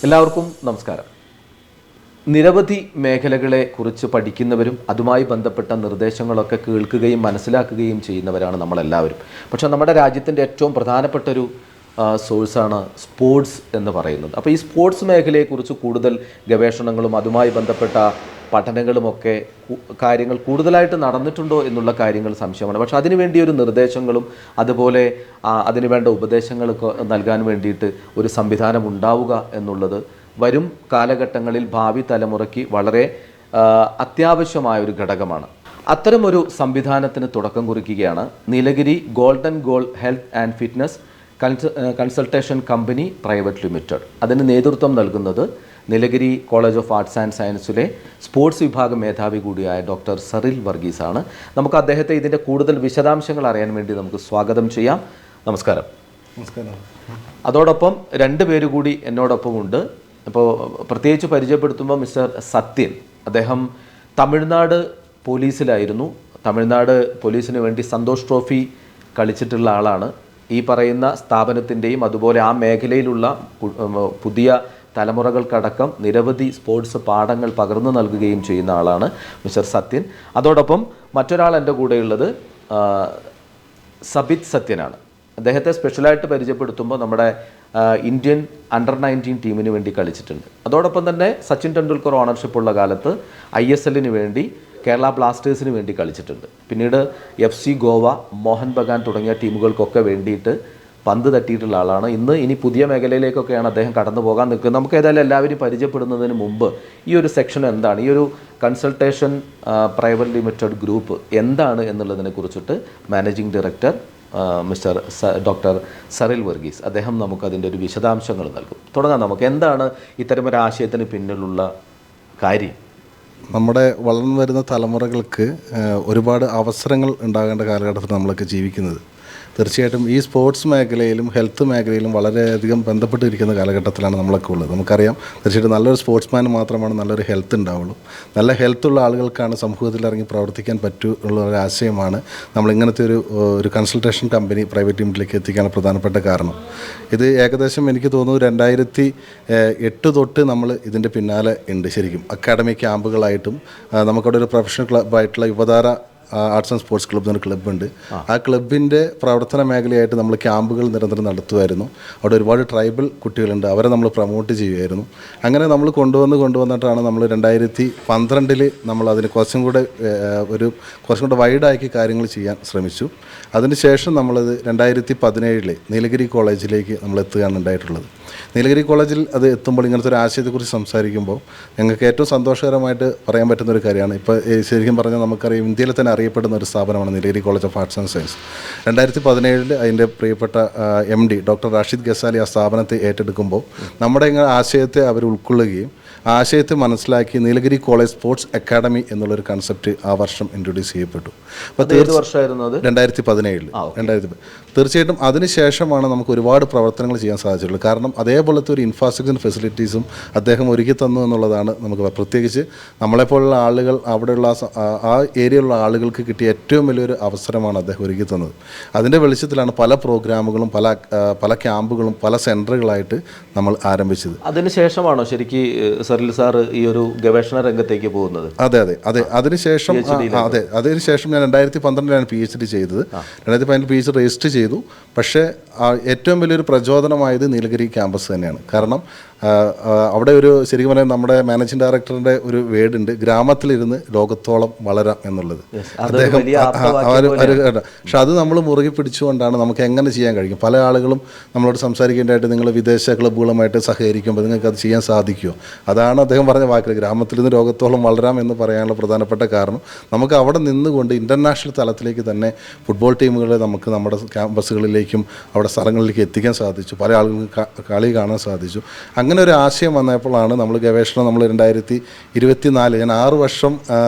എല്ലാവർക്കും നമസ്കാരം. നിരവധി മേഖലകളെ കുറിച്ച് പഠിക്കുന്നവരും അതുമായി ബന്ധപ്പെട്ട നിർദ്ദേശങ്ങളൊക്കെ കേൾക്കുകയും മനസ്സിലാക്കുകയും ചെയ്യുന്നവരാണ് നമ്മളെല്ലാവരും. പക്ഷേ നമ്മുടെ രാജ്യത്തിൻ്റെ ഏറ്റവും പ്രധാനപ്പെട്ടൊരു സോഴ്സാണ് സ്പോർട്സ് എന്ന് പറയുന്നത്. അപ്പോൾ ഈ സ്പോർട്സ് മേഖലയെക്കുറിച്ച് കൂടുതൽ ഗവേഷണങ്ങളും അതുമായി ബന്ധപ്പെട്ട പഠനങ്ങളുമൊക്കെ കാര്യങ്ങൾ കൂടുതലായിട്ട് നടന്നിട്ടുണ്ടോ എന്നുള്ള കാര്യങ്ങൾ സംശയമാണ്. പക്ഷേ അതിനുവേണ്ടി ഒരു നിർദ്ദേശങ്ങളും അതുപോലെ അതിനുവേണ്ട ഉപദേശങ്ങളൊക്കെ നൽകാൻ വേണ്ടിയിട്ട് ഒരു സംവിധാനം ഉണ്ടാവുക എന്നുള്ളത് വരും കാലഘട്ടങ്ങളിൽ ഭാവി തലമുറയ്ക്ക് വളരെ അത്യാവശ്യമായ ഒരു ഘടകമാണ്. അത്തരമൊരു സംവിധാനത്തിന് തുടക്കം കുറിക്കുകയാണ് Nilgiri golden goal health and fitness consultation company private limited. അതിന് നേതൃത്വം നൽകുന്നത് Nilgiri college of arts and സയൻസിലെ സ്പോർട്സ് വിഭാഗം മേധാവി കൂടിയായ ഡോക്ടർ സറിൽ വർഗീസ് ആണ്. നമുക്ക് അദ്ദേഹത്തെ ഇതിൻ്റെ കൂടുതൽ വിശദാംശങ്ങൾ അറിയാൻ വേണ്ടി നമുക്ക് സ്വാഗതം ചെയ്യാം. നമസ്കാരം. നമസ്കാരം. അതോടൊപ്പം രണ്ടുപേര് കൂടി എന്നോടൊപ്പമുണ്ട്. അപ്പോൾ പ്രത്യേകിച്ച് പരിചയപ്പെടുത്തുമ്പോൾ മിസ്റ്റർ സത്യൻ, അദ്ദേഹം തമിഴ്നാട് പോലീസിലായിരുന്നു. തമിഴ്നാട് പോലീസിന് വേണ്ടി സന്തോഷ് ട്രോഫി കളിച്ചിട്ടുള്ള ആളാണ്. ഈ പറയുന്ന സ്ഥാപനത്തിൻ്റെയും അതുപോലെ ആ മേഖലയിലുള്ള പുതിയ തലമുറകൾക്കടക്കം നിരവധി സ്പോർട്സ് പാഠങ്ങൾ പകർന്നു നൽകുകയും ചെയ്യുന്ന ആളാണ് മിസ്റ്റർ സത്യൻ. അതോടൊപ്പം മറ്റൊരാൾ എൻ്റെ കൂടെയുള്ളത് സബിത് സത്യനാണ്. അദ്ദേഹത്തെ സ്പെഷ്യലായിട്ട് പരിചയപ്പെടുത്തുമ്പോൾ നമ്മുടെ ഇന്ത്യൻ അണ്ടർ 19 ടീമിന് വേണ്ടി കളിച്ചിട്ടുണ്ട്. അതോടൊപ്പം തന്നെ സച്ചിൻ ടെണ്ടുൽക്കർ ഓണർഷിപ്പുള്ള കാലത്ത് ISLന് വേണ്ടി കേരള ബ്ലാസ്റ്റേഴ്സിന് വേണ്ടി കളിച്ചിട്ടുണ്ട്. പിന്നീട് FC ഗോവ, മോഹൻ ബഗാൻ തുടങ്ങിയ ടീമുകൾക്കൊക്കെ വേണ്ടിയിട്ട് പന്ത് തട്ടിയിട്ടുള്ള ആളാണ്. ഇനി പുതിയ മേഖലയിലേക്കൊക്കെയാണ് അദ്ദേഹം കടന്നു പോകാൻ നിൽക്കുന്നത്. നമുക്ക് ഏതായാലും എല്ലാവരും പരിചയപ്പെടുന്നതിന് മുമ്പ് ഈ ഒരു സെക്ഷൻ എന്താണ്, ഈ ഒരു കൺസൾട്ടേഷൻ പ്രൈവറ്റ് ലിമിറ്റഡ് ഗ്രൂപ്പ് എന്താണ് എന്നുള്ളതിനെ കുറിച്ചിട്ട് managing director mister doctor Saril Varghese അദ്ദേഹം നമുക്കതിൻ്റെ ഒരു വിശദാംശങ്ങൾ നൽകും. തുടങ്ങാം നമുക്ക്. എന്താണ് ഇത്തരമൊരു ആശയത്തിന് പിന്നിലുള്ള കാര്യം? നമ്മുടെ വളർന്നു വരുന്ന തലമുറകൾക്ക് ഒരുപാട് അവസരങ്ങൾ ഉണ്ടാകേണ്ട കാലഘട്ടത്തിൽ നമ്മളൊക്കെ ജീവിക്കുന്നത്. തീർച്ചയായിട്ടും ഈ സ്പോർട്സ് മേഖലയിലും ഹെൽത്ത് മേഖലയിലും വളരെയധികം ബന്ധപ്പെട്ടിരിക്കുന്ന കാലഘട്ടത്തിലാണ് നമ്മളൊക്കെ ഉള്ളത്. നമുക്കറിയാം, തീർച്ചയായിട്ടും നല്ലൊരു സ്പോർട്സ്മാന് മാത്രമാണ് നല്ലൊരു ഹെൽത്ത് ഉണ്ടാവുള്ളൂ. നല്ല ഹെൽത്തുള്ള ആളുകൾക്കാണ് സമൂഹത്തിൽ ഇറങ്ങി പ്രവർത്തിക്കാൻ പറ്റുള്ള ഒരു ആശയമാണ് നമ്മളിങ്ങനത്തെ ഒരു കൺസൾട്ടേഷൻ കമ്പനി പ്രൈവറ്റ് ലിമിറ്റിലേക്ക് എത്തിക്കാൻ പ്രധാനപ്പെട്ട കാരണം. ഇത് ഏകദേശം എനിക്ക് തോന്നുന്നു 2008 തൊട്ട് നമ്മൾ ഇതിൻ്റെ പിന്നാലെ ഉണ്ട്. ശരിക്കും അക്കാഡമിക് ക്യാമ്പുകളായിട്ടും നമുക്കവിടെ ഒരു പ്രൊഫഷണൽ ക്ലബ്ബായിട്ടുള്ള Yuvathara arts and sports club എന്നൊരു ക്ലബ്ബുണ്ട്. ആ ക്ലബിൻ്റെ പ്രവർത്തന മേഖലയായിട്ട് നമ്മൾ ക്യാമ്പുകൾ നിരന്തരം നടത്തുമായിരുന്നു. അവിടെ ഒരുപാട് ട്രൈബൽ കുട്ടികളുണ്ട്, അവരെ നമ്മൾ പ്രൊമോട്ട് ചെയ്യുമായിരുന്നു. അങ്ങനെ നമ്മൾ കൊണ്ടുവന്നിട്ടാണ് നമ്മൾ 2012 നമ്മൾ അതിന് കുറച്ചും കൂടെ വൈഡാക്കി കാര്യങ്ങൾ ചെയ്യാൻ ശ്രമിച്ചു. അതിനുശേഷം നമ്മളത് 2017 നീലഗിരി കോളേജിലേക്ക് നമ്മൾ എത്തുകയാണ് ഉണ്ടായിട്ടുള്ളത്. നീലഗിരി കോളേജിൽ അത് എത്തുമ്പോൾ ഇങ്ങനത്തെ ഒരു ആശയത്തെക്കുറിച്ച് സംസാരിക്കുമ്പോൾ ഞങ്ങൾക്ക് ഏറ്റവും സന്തോഷകരമായിട്ട് പറയാൻ പറ്റുന്ന ഒരു കാര്യമാണ്. ഇപ്പോൾ ശരിക്കും പറഞ്ഞാൽ നമുക്കറിയാം, ഇന്ത്യയിൽ തന്നെ അറിയപ്പെടുന്ന ഒരു സ്ഥാപനമാണ് Nilgiri college of arts and science. 2017 അതിൻ്റെ പ്രിയപ്പെട്ട MD ഡോക്ടർ റാഷിദ് ഗസാലി ആ സ്ഥാപനത്തെ ഏറ്റെടുക്കുമ്പോൾ നമ്മുടെ ആശയത്തെ അവർ ഉൾക്കൊള്ളുകയും ആശയത്തെ മനസ്സിലാക്കി നീലഗിരി കോളേജ് സ്പോർട്സ് അക്കാഡമി എന്നുള്ളൊരു കൺസെപ്റ്റ് ആ വർഷം ഇൻട്രൊഡ്യൂസ് ചെയ്യപ്പെട്ടു. അപ്പോൾ 2017 തീർച്ചയായിട്ടും അതിനുശേഷമാണ് നമുക്ക് ഒരുപാട് പ്രവർത്തനങ്ങൾ ചെയ്യാൻ സാധിച്ചിട്ടുള്ളത്. കാരണം അതേപോലത്തെ ഒരു ഇൻഫ്രാസ്ട്രക്ചർ ഫെസിലിറ്റീസും അദ്ദേഹം ഒരുക്കി തന്നു എന്നുള്ളതാണ് നമുക്ക് പ്രത്യേകിച്ച് നമ്മളെപ്പോലുള്ള ആളുകൾ, അവിടെയുള്ള ആ ഏരിയയിലുള്ള ആളുകൾക്ക് കിട്ടിയ ഏറ്റവും വലിയൊരു അവസരമാണ് അദ്ദേഹം ഒരുക്കി തന്നത്. അതിൻ്റെ വെളിച്ചത്തിലാണ് പല പ്രോഗ്രാമുകളും പല ക്യാമ്പുകളും പല സെൻറ്ററുകളായിട്ട് നമ്മൾ ആരംഭിച്ചത്. അതിനുശേഷമാണോ ശരിക്കും സറിൽ സാർ ഈ ഒരു ഗവേഷണ രംഗത്തേക്ക് പോകുന്നത്? അതെ. അതിനുശേഷം ഞാൻ 2012 PhD ചെയ്തത്. 2015 PhD രജിസ്റ്റർ ചെയ്തു. പക്ഷേ ഏറ്റവും വലിയൊരു പ്രചോദനമായത് നീലഗിരി ക്യാമ്പസ് തന്നെയാണ്. കാരണം അവിടെ ശരിക്കും പറഞ്ഞാൽ നമ്മുടെ മാനേജിംഗ് ഡയറക്ടറിൻ്റെ ഒരു വേർഡുണ്ട്, ഗ്രാമത്തിലിരുന്ന് ലോകത്തോളം വളരാം എന്നുള്ളത്. അദ്ദേഹം പക്ഷെ അത് നമ്മൾ മുറുകെ പിടിച്ചുകൊണ്ടാണ് നമുക്ക് എങ്ങനെ ചെയ്യാൻ കഴിയും. പല ആളുകളും നമ്മളോട് സംസാരിക്കേണ്ടതായിട്ട് നിങ്ങൾ വിദേശ ക്ലബ്ബുകളുമായിട്ട് സഹകരിക്കുമ്പോൾ നിങ്ങൾക്ക് അത് ചെയ്യാൻ സാധിക്കുമോ? അതാണ് അദ്ദേഹം പറഞ്ഞ വാക്കുകൾ, ഗ്രാമത്തിലിരുന്ന് ലോകത്തോളം വളരാം എന്ന് പറയാനുള്ള പ്രധാനപ്പെട്ട കാരണം. നമുക്ക് അവിടെ നിന്നുകൊണ്ട് ഇൻ്റർനാഷണൽ തലത്തിലേക്ക് തന്നെ ഫുട്ബോൾ ടീമുകളെ നമുക്ക് നമ്മുടെ ക്യാമ്പസുകളിലേക്കും അവിടെ സ്ഥലങ്ങളിലേക്ക് എത്തിക്കാൻ സാധിച്ചു. പല ആളുകൾക്ക് കളി കാണാൻ സാധിച്ചു. അങ്ങനെ ഒരു ആശയം വന്നപ്പോഴാണ് നമ്മൾ 2024 ഞാൻ 6 വർഷം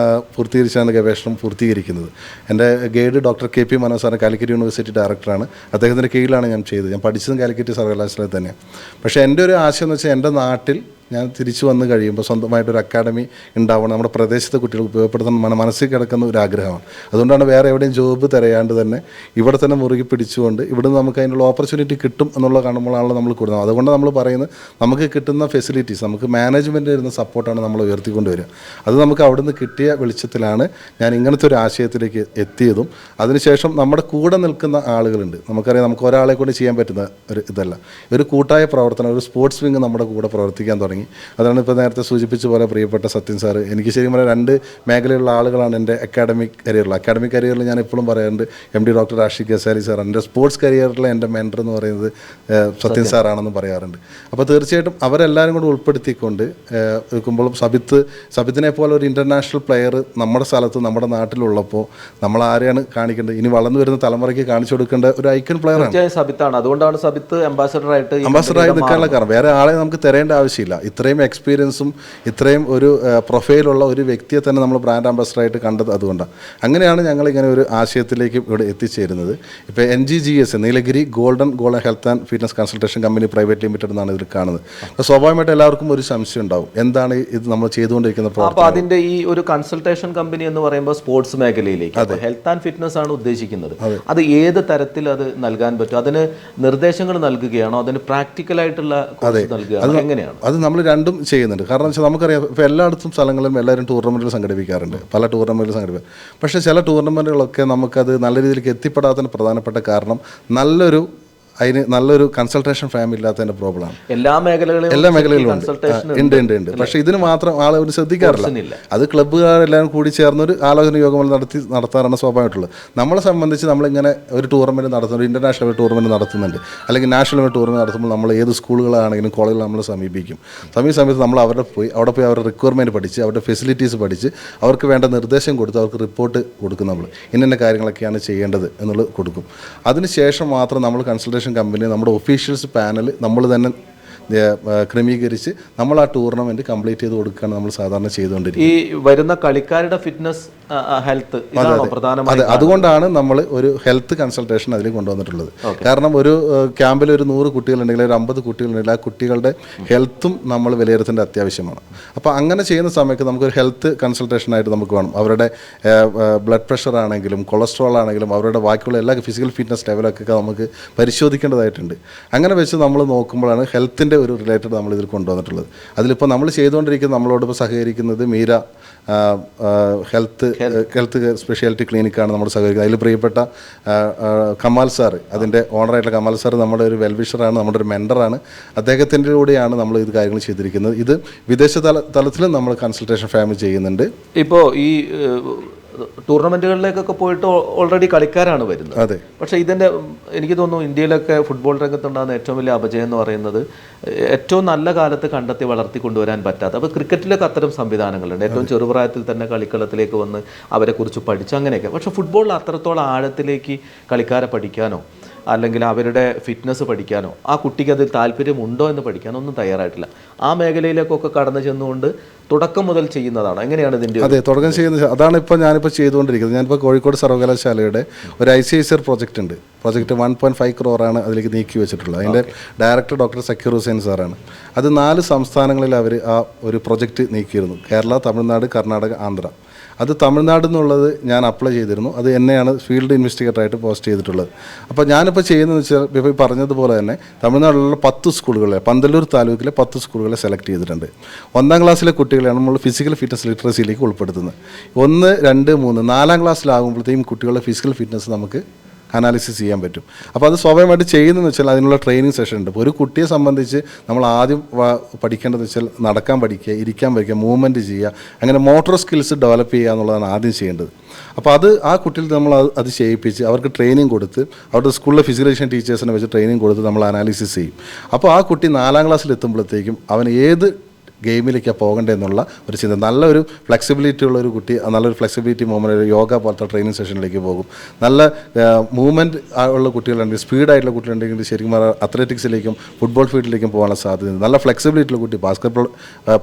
പൂർത്തീകരിച്ചാണ് ഗവേഷണം പൂർത്തീകരിക്കുന്നത്. എൻ്റെ guide doctor KP Manoj sir Calicut university ഡയറക്ടറാണ്. അദ്ദേഹത്തിൻ്റെ കീഴിലാണ് ഞാൻ ചെയ്തത്. ഞാൻ പഠിച്ചതും കാലിക്കറ്റ് സർവകലാശാലയിൽ തന്നെയാണ്. പക്ഷേ എൻ്റെ ഒരു ആശയം എന്ന് വെച്ചാൽ എൻ്റെ നാട്ടിൽ ഞാൻ തിരിച്ചു വന്നു കഴിയുമ്പോൾ സ്വന്തമായിട്ടൊരു അക്കാഡമി ഉണ്ടാവണം, നമ്മുടെ പ്രദേശത്തെ കുട്ടികൾക്ക് ഉപയോഗപ്പെടുത്താൻ മനസ്സിൽ കിടക്കുന്ന ഒരു ആഗ്രഹമാണ്. അതുകൊണ്ടാണ് വേറെ എവിടെയും ജോബ് തിരയാണ്ട് തന്നെ ഇവിടെ തന്നെ മുറുകി പിടിച്ചുകൊണ്ട് ഇവിടുന്ന് നമുക്ക് അതിനുള്ള ഓപ്പർച്യൂണിറ്റി കിട്ടും എന്നുള്ള കാണുമ്പോഴാണല്ലോ നമ്മൾ കൂടുന്നത്. അതുകൊണ്ട് നമ്മൾ പറയുന്നത് നമുക്ക് കിട്ടുന്ന ഫെസിലിറ്റീസ്, നമുക്ക് മാനേജ്മെൻറ്റ് വരുന്ന സപ്പോർട്ടാണ് നമ്മൾ ഉയർത്തിക്കൊണ്ട് വരിക. അത് നമുക്ക് അവിടെ നിന്ന് കിട്ടിയ വെളിച്ചത്തിലാണ് ഞാൻ ഇങ്ങനത്തെ ഒരു ആശയത്തിലേക്ക് എത്തിയതും. അതിനുശേഷം നമ്മുടെ കൂടെ നിൽക്കുന്ന ആളുകളുണ്ട്. നമുക്കറിയാം, നമുക്ക് ഒരാളെ കൊണ്ട് ചെയ്യാൻ പറ്റുന്ന ഒരു ഇതല്ല, ഒരു കൂട്ടായ പ്രവർത്തനം, ഒരു സ്പോർട്സ് വിങ് നമ്മുടെ കൂടെ പ്രവർത്തിക്കാൻ തുടങ്ങി. അതാണ് ഇപ്പോൾ നേരത്തെ സൂചിപ്പിച്ച പോലെ പ്രിയപ്പെട്ട സത്യൻ സാറ്, എനിക്ക് ശരിക്കും പറഞ്ഞാൽ 2 മേഖലയിലുള്ള ആളുകളാണ് എൻ്റെ അക്കാഡമിക് കരിയറിൽ ഞാൻ എപ്പോഴും പറയാറുണ്ട് MD doctor Rashid Ghazali sir. എൻ്റെ സ്പോർട്സ് കരിയറിൽ എൻ്റെ മെൻറ്റർ എന്ന് പറയുന്നത് സത്യൻ സാറാണെന്ന് പറയാറുണ്ട്. അപ്പോൾ തീർച്ചയായിട്ടും അവരെല്ലാവരും കൂടെ ഉൾപ്പെടുത്തിക്കൊണ്ട് വെക്കുമ്പോഴും സബിത്തിനെ പോലെ ഒരു ഇൻ്റർനാഷണൽ പ്ലെയർ നമ്മുടെ സ്ഥലത്ത് നമ്മുടെ നാട്ടിലുള്ളപ്പോൾ നമ്മൾ ആരെയാണ് കാണിക്കേണ്ടത്? ഇനി വളർന്നു വരുന്ന തലമുറയ്ക്ക് കാണിച്ചു കൊടുക്കേണ്ട ഒരു ഐക്കൺ പ്ലെയറാണ് സബിത്താണ്. അതുകൊണ്ടാണ് സബിത്ത് അംബാസഡറായി നിൽക്കാനുള്ള കാരണം. വേറെ ആളെ നമുക്ക് തരേണ്ട ആവശ്യമില്ല. ഇത്രയും എക്സ്പീരിയൻസും ഇത്രയും ഒരു പ്രൊഫൈലുള്ള ഒരു വ്യക്തിയെ തന്നെ നമ്മൾ ബ്രാൻഡ് അംബാസഡറായിട്ട് കണ്ടത് അതുകൊണ്ടാണ്. അങ്ങനെയാണ് ഞങ്ങൾ ഇങ്ങനെ ഒരു ആശയത്തിലേക്ക് ഇവിടെ എത്തിച്ചേരുന്നത്. ഇപ്പോൾ NGGS Nilgiri golden health and fitness consultation company private limited എന്നാണ് ഇതിൽ കാണുന്നത്. അപ്പോൾ സ്വാഭാവികമായിട്ട് എല്ലാവർക്കും ഒരു സംശയം ഉണ്ടാവും, എന്താണ് ഇത് നമ്മൾ ചെയ്തുകൊണ്ടിരിക്കുന്ന പ്രവർത്തനം. അപ്പോൾ അതിൻ്റെ ഈ ഒരു കൺസൾട്ടേഷൻ കമ്പനി എന്ന് പറയുമ്പോൾ സ്പോർട്സ് മേഖലയിലേക്ക് ഹെൽത്ത് ആൻഡ് ഫിറ്റ്നസ് ആണ് ഉദ്ദേശിക്കുന്നത്. അത് ഏത് തരത്തിൽ അത് നൽകാൻ പറ്റും? അതിന് നിർദ്ദേശങ്ങൾ നൽകുകയാണോ, അതിന് പ്രാക്ടിക്കലായിട്ടുള്ള നൽകുകയാണോ, എങ്ങനെയാണ്? അത് നമ്മൾ രണ്ടും ചെയ്യുന്നുണ്ട്. കാരണം വെച്ചാൽ നമുക്കറിയാം, ഇപ്പോൾ എല്ലായിടത്തും സ്ഥലങ്ങളിലും എല്ലാവരും ടൂർണമെൻറ്റുകൾ സംഘടിപ്പിക്കാറുണ്ട്, പല ടൂർണമെൻറ്റുകൾ സംഘടിപ്പിക്കും. പക്ഷേ ചില ടൂർണമെൻറ്റുകളൊക്കെ നമുക്കത് നല്ല രീതിയിലേക്ക് എത്തിപ്പെടാത്തതിന് പ്രധാനപ്പെട്ട കാരണം നല്ലൊരു കൺസൾട്ടേഷൻ ഫാം ഇല്ലാത്തതിൻ്റെ പ്രോബ്ലമാണ്. എല്ലാ മേഖലകളിലും ഉണ്ട്. പക്ഷേ ഇതിന് മാത്രം ആളുകൾ ശ്രദ്ധിക്കാറില്ല. അത് ക്ലബ്ബുകാരെല്ലാം കൂടി ചേർന്നൊരു ആലോചന യോഗങ്ങൾ നടത്താറാണ് സ്വാഭാവികമായിട്ടുള്ളത്. നമ്മളെ സംബന്ധിച്ച് നമ്മളിങ്ങനെ ഒരു ടൂർണമെൻറ്റ് നടത്തുന്നു, ഒരു ഇൻ്റർനാഷണൽ ടൂർണമെൻറ്റ് നടത്തുന്നുണ്ട്, അല്ലെങ്കിൽ നാഷണൽ ടൂർണമെൻറ്റ് നടത്തുമ്പോൾ നമ്മൾ ഏത് സ്കൂളുകളാണെങ്കിലും കോളേജുകൾ നമ്മൾ സമീപിക്കും. സമയത്ത് നമ്മൾ അവിടെ പോയി അവരുടെ റിക്വയർമെൻറ്റ് പഠിച്ച്, അവരുടെ ഫെസിലിറ്റീസ് പഠിച്ച്, അവർക്ക് വേണ്ട നിർദ്ദേശം കൊടുത്ത് അവർക്ക് റിപ്പോർട്ട് കൊടുക്കും. നമ്മൾ ഇന്ന കാര്യങ്ങളൊക്കെയാണ് ചെയ്യേണ്ടത് എന്നുള്ളത് കൊടുക്കും. അതിനുശേഷം മാത്രം നമ്മൾ കൺസൾട്ടേഷൻ കമ്പനി, നമ്മുടെ ഒഫീഷ്യൽസ് പാനൽ നമ്മൾ തന്നെ ക്രമീകരിച്ച് നമ്മൾ ആ ടൂർണമെൻറ്റ് കംപ്ലീറ്റ് ചെയ്ത് കൊടുക്കുകയാണ് നമ്മൾ സാധാരണ ചെയ്തുകൊണ്ടിരിക്കുന്നത്. ഈ വരുന്ന കളിക്കാരുടെ ഫിറ്റ്നസ് ഹെൽത്ത് പ്രധാനമായി, അതുകൊണ്ടാണ് നമ്മൾ ഒരു ഹെൽത്ത് കൺസൾട്ടേഷൻ അതിൽ കൊണ്ടുവന്നിട്ടുള്ളത്. കാരണം ഒരു ക്യാമ്പിൽ ഒരു 100 കുട്ടികളുണ്ടെങ്കിൽ, ഒരു 50 കുട്ടികളുണ്ടെങ്കിൽ, ആ കുട്ടികളുടെ ഹെൽത്തും നമ്മൾ വിലയിരുത്തേണ്ട അത്യാവശ്യമാണ്. അപ്പോൾ അങ്ങനെ ചെയ്യുന്ന സമയത്ത് നമുക്കൊരു ഹെൽത്ത് കൺസൾട്ടേഷനായിട്ട് നമുക്ക് വേണം. അവരുടെ ബ്ലഡ് പ്രഷർ ആണെങ്കിലും കൊളസ്ട്രോൾ ആണെങ്കിലും അവരുടെ ബാക്കിയുള്ള എല്ലാ ഫിസിക്കൽ ഫിറ്റ്നസ് ലെവലൊക്കെ നമുക്ക് പരിശോധിക്കേണ്ടതായിട്ടുണ്ട്. അങ്ങനെ വെച്ച് നമ്മൾ നോക്കുമ്പോഴാണ് ഹെൽത്തിൻ്റെ ഒരു റിലേറ്റഡ് നമ്മൾ ഇതിൽ കൊണ്ടുവന്നിട്ടുള്ളത്. അതിലിപ്പോൾ നമ്മൾ ചെയ്തുകൊണ്ടിരിക്കുന്ന, നമ്മളോടൊപ്പം സഹകരിക്കുന്നത് മീര ഹെൽത്ത് സ്പെഷ്യാലിറ്റി ക്ലിനിക്കാണ് നമ്മൾ സഹകരിക്കുന്നത്. അതിൽ പ്രിയപ്പെട്ട കമാൽ സാറ്, അതിൻ്റെ ഓണറായിട്ടുള്ള കമാൽ സാർ നമ്മുടെ ഒരു വെൽവിഷറാണ്, നമ്മുടെ ഒരു മെൻറ്ററാണ്. അദ്ദേഹത്തിൻ്റെ കൂടെയാണ് നമ്മൾ ഇത് കാര്യങ്ങൾ ചെയ്തിരിക്കുന്നത്. ഇത് വിദേശ തലത്തിലും നമ്മൾ കൺസൾട്ടേഷൻ ഫാമിലി ചെയ്യുന്നുണ്ട്. ഇപ്പോൾ ഈ ടൂർണമെൻറ്റുകളിലേക്കൊക്കെ പോയിട്ട് ഓൾറെഡി കളിക്കാരാണ് വരുന്നത്. അതെ. പക്ഷേ ഇതിൻ്റെ എനിക്ക് തോന്നുന്നു ഇന്ത്യയിലൊക്കെ ഫുട്ബോൾ രംഗത്തുണ്ടാകുന്ന ഏറ്റവും വലിയ അപജയം എന്ന് പറയുന്നത് ഏറ്റവും നല്ല കാലത്ത് കണ്ടെത്തി വളർത്തി കൊണ്ടുവരാൻ പറ്റാത്ത, അപ്പോൾ ക്രിക്കറ്റിലൊക്കെ അത്തരം സംവിധാനങ്ങളുണ്ട്, ഏറ്റവും ചെറുപ്രായത്തിൽ തന്നെ കളിക്കളത്തിലേക്ക് വന്ന് അവരെക്കുറിച്ച് പഠിച്ച് അങ്ങനെയൊക്കെ. പക്ഷേ ഫുട്ബോളിൽ അത്രത്തോളം ആഴത്തിലേക്ക് കളിക്കാരെ പഠിക്കാനോ അല്ലെങ്കിൽ അവരുടെ ഫിറ്റ്നസ് പഠിക്കാനോ ആ കുട്ടിക്ക് അതിൽ താല്പര്യമുണ്ടോ എന്ന് പഠിക്കാനോ ഒന്നും തയ്യാറായിട്ടില്ല. ആ മേഖലയിലേക്കൊക്കെ കടന്നു ചെന്നുകൊണ്ട് തുടക്കം മുതൽ ചെയ്യുന്നതാണ്. എങ്ങനെയാണ് ഇതിൻ്റെ? അതെ, തുടക്കം ചെയ്യുന്നത് അതാണ് ഞാനിപ്പോൾ ചെയ്തുകൊണ്ടിരിക്കുന്നത്. ഞാനിപ്പോൾ കോഴിക്കോട് സർവകലാശാലയുടെ ഒരു ICISR പ്രോജക്റ്റ് ഉണ്ട്. പ്രോജക്റ്റ് 1.5 crore അതിലേക്ക് നീക്കി വെച്ചിട്ടുള്ളത്. അതിൻ്റെ ഡയറക്ടർ ഡോക്ടർ സക്കീർ ഹുസൈൻ സാറാണ്. അത് 4 സംസ്ഥാനങ്ങളിൽ അവർ ആ ഒരു പ്രൊജക്റ്റ് നീക്കിയിരുന്നു. കേരള, തമിഴ്നാട്, കർണാടക, ആന്ധ്ര. അത് തമിഴ്നാട് എന്നുള്ളത് ഞാൻ അപ്ലൈ ചെയ്തിരുന്നു. അത് എന്നെയാണ് ഫീൽഡ് ഇൻവെസ്റ്റിഗേറ്ററായിട്ട് പോസ്റ്റ് ചെയ്തിട്ടുള്ളത്. അപ്പോൾ ഞാനിപ്പോൾ ചെയ്യുന്നതെന്ന് വെച്ചാൽ ഇപ്പോൾ പറഞ്ഞതുപോലെ തന്നെ തമിഴ്നാട്ടിലുള്ള 10 സ്കൂളുകളെ, പന്തല്ലൂർ താലൂക്കിലെ 10 സ്കൂളുകളെ സെലക്ട് ചെയ്തിട്ടുണ്ട്. 1ാം ക്ലാസ്സിലെ കുട്ടികളെയാണ് നമ്മൾ ഫിസിക്കൽ ഫിറ്റ്നസ് ലിറ്ററസിയിലേക്ക് ഉൾപ്പെടുത്തുന്നത്. 1, 2, 3, 4ാം ക്ലാസ്സിലാകുമ്പോഴത്തേക്കും കുട്ടികളുടെ ഫിസിക്കൽ ഫിറ്റ്നസ് നമുക്ക് അനാലിസിസ് ചെയ്യാൻ പറ്റും. അപ്പോൾ അത് സ്വാഭാവികമായിട്ട് ചെയ്യുന്നതെന്ന് വെച്ചാൽ അതിനുള്ള ട്രെയിനിങ് സെഷൻ ഉണ്ട്. ഇപ്പോൾ ഒരു കുട്ടിയെ സംബന്ധിച്ച് നമ്മൾ ആദ്യം പഠിക്കേണ്ടതെന്ന് വെച്ചാൽ നടക്കാൻ പഠിക്കുക, ഇരിക്കാൻ പഠിക്കുക, മൂവ്മെൻറ്റ് ചെയ്യുക, അങ്ങനെ മോട്ടോർ സ്കിൽസ് ഡെവലപ്പ് ചെയ്യുക എന്നുള്ളതാണ് ആദ്യം ചെയ്യേണ്ടത്. അപ്പോൾ അത് കുട്ടികൾ നമ്മൾ അത് ചെയ്യിപ്പിച്ച് അവർക്ക് ട്രെയിനിങ് കൊടുത്ത്, അവരുടെ സ്കൂളിലെ ഫിസിക്കൽ എഡ്യൂക്കേഷൻ ടീച്ചേഴ്സിനെ വെച്ച് ട്രെയിനിങ് കൊടുത്ത് നമ്മൾ അനാലിസിസ് ചെയ്യും. അപ്പോൾ ആ കുട്ടി 4ാം ക്ലാസ്സിൽ എത്തുമ്പോഴത്തേക്കും അവൻ ഏത് ഗെയിമിലേക്കാണ് പോകേണ്ടതെന്നുള്ള ഒരു ചിന്ത, നല്ലൊരു ഫ്ലെക്സിബിലിറ്റി ഉള്ള ഒരു കുട്ടി നല്ലൊരു ഫ്ലെക്സിബിലിറ്റി മൂവ്മെൻറ്റ്, യോഗ പോലത്തെ ട്രെയിനിങ് സെഷനിലേക്ക് പോകും. നല്ല മൂവ്മെൻറ്റ് ഉള്ള കുട്ടികളുണ്ടെങ്കിൽ, സ്പീഡായിട്ടുള്ള കുട്ടികളുണ്ടെങ്കിൽ ശരിക്കും അത്ലറ്റിക്സിലേക്കും ഫുട്ബോൾ ഫീൽഡിലേക്കും പോകാനുള്ള സാധ്യതയുണ്ട്. നല്ല ഫ്ലെക്സിബിലിറ്റി ഉള്ള കുട്ടി ബാസ്കറ്റ്ബോൾ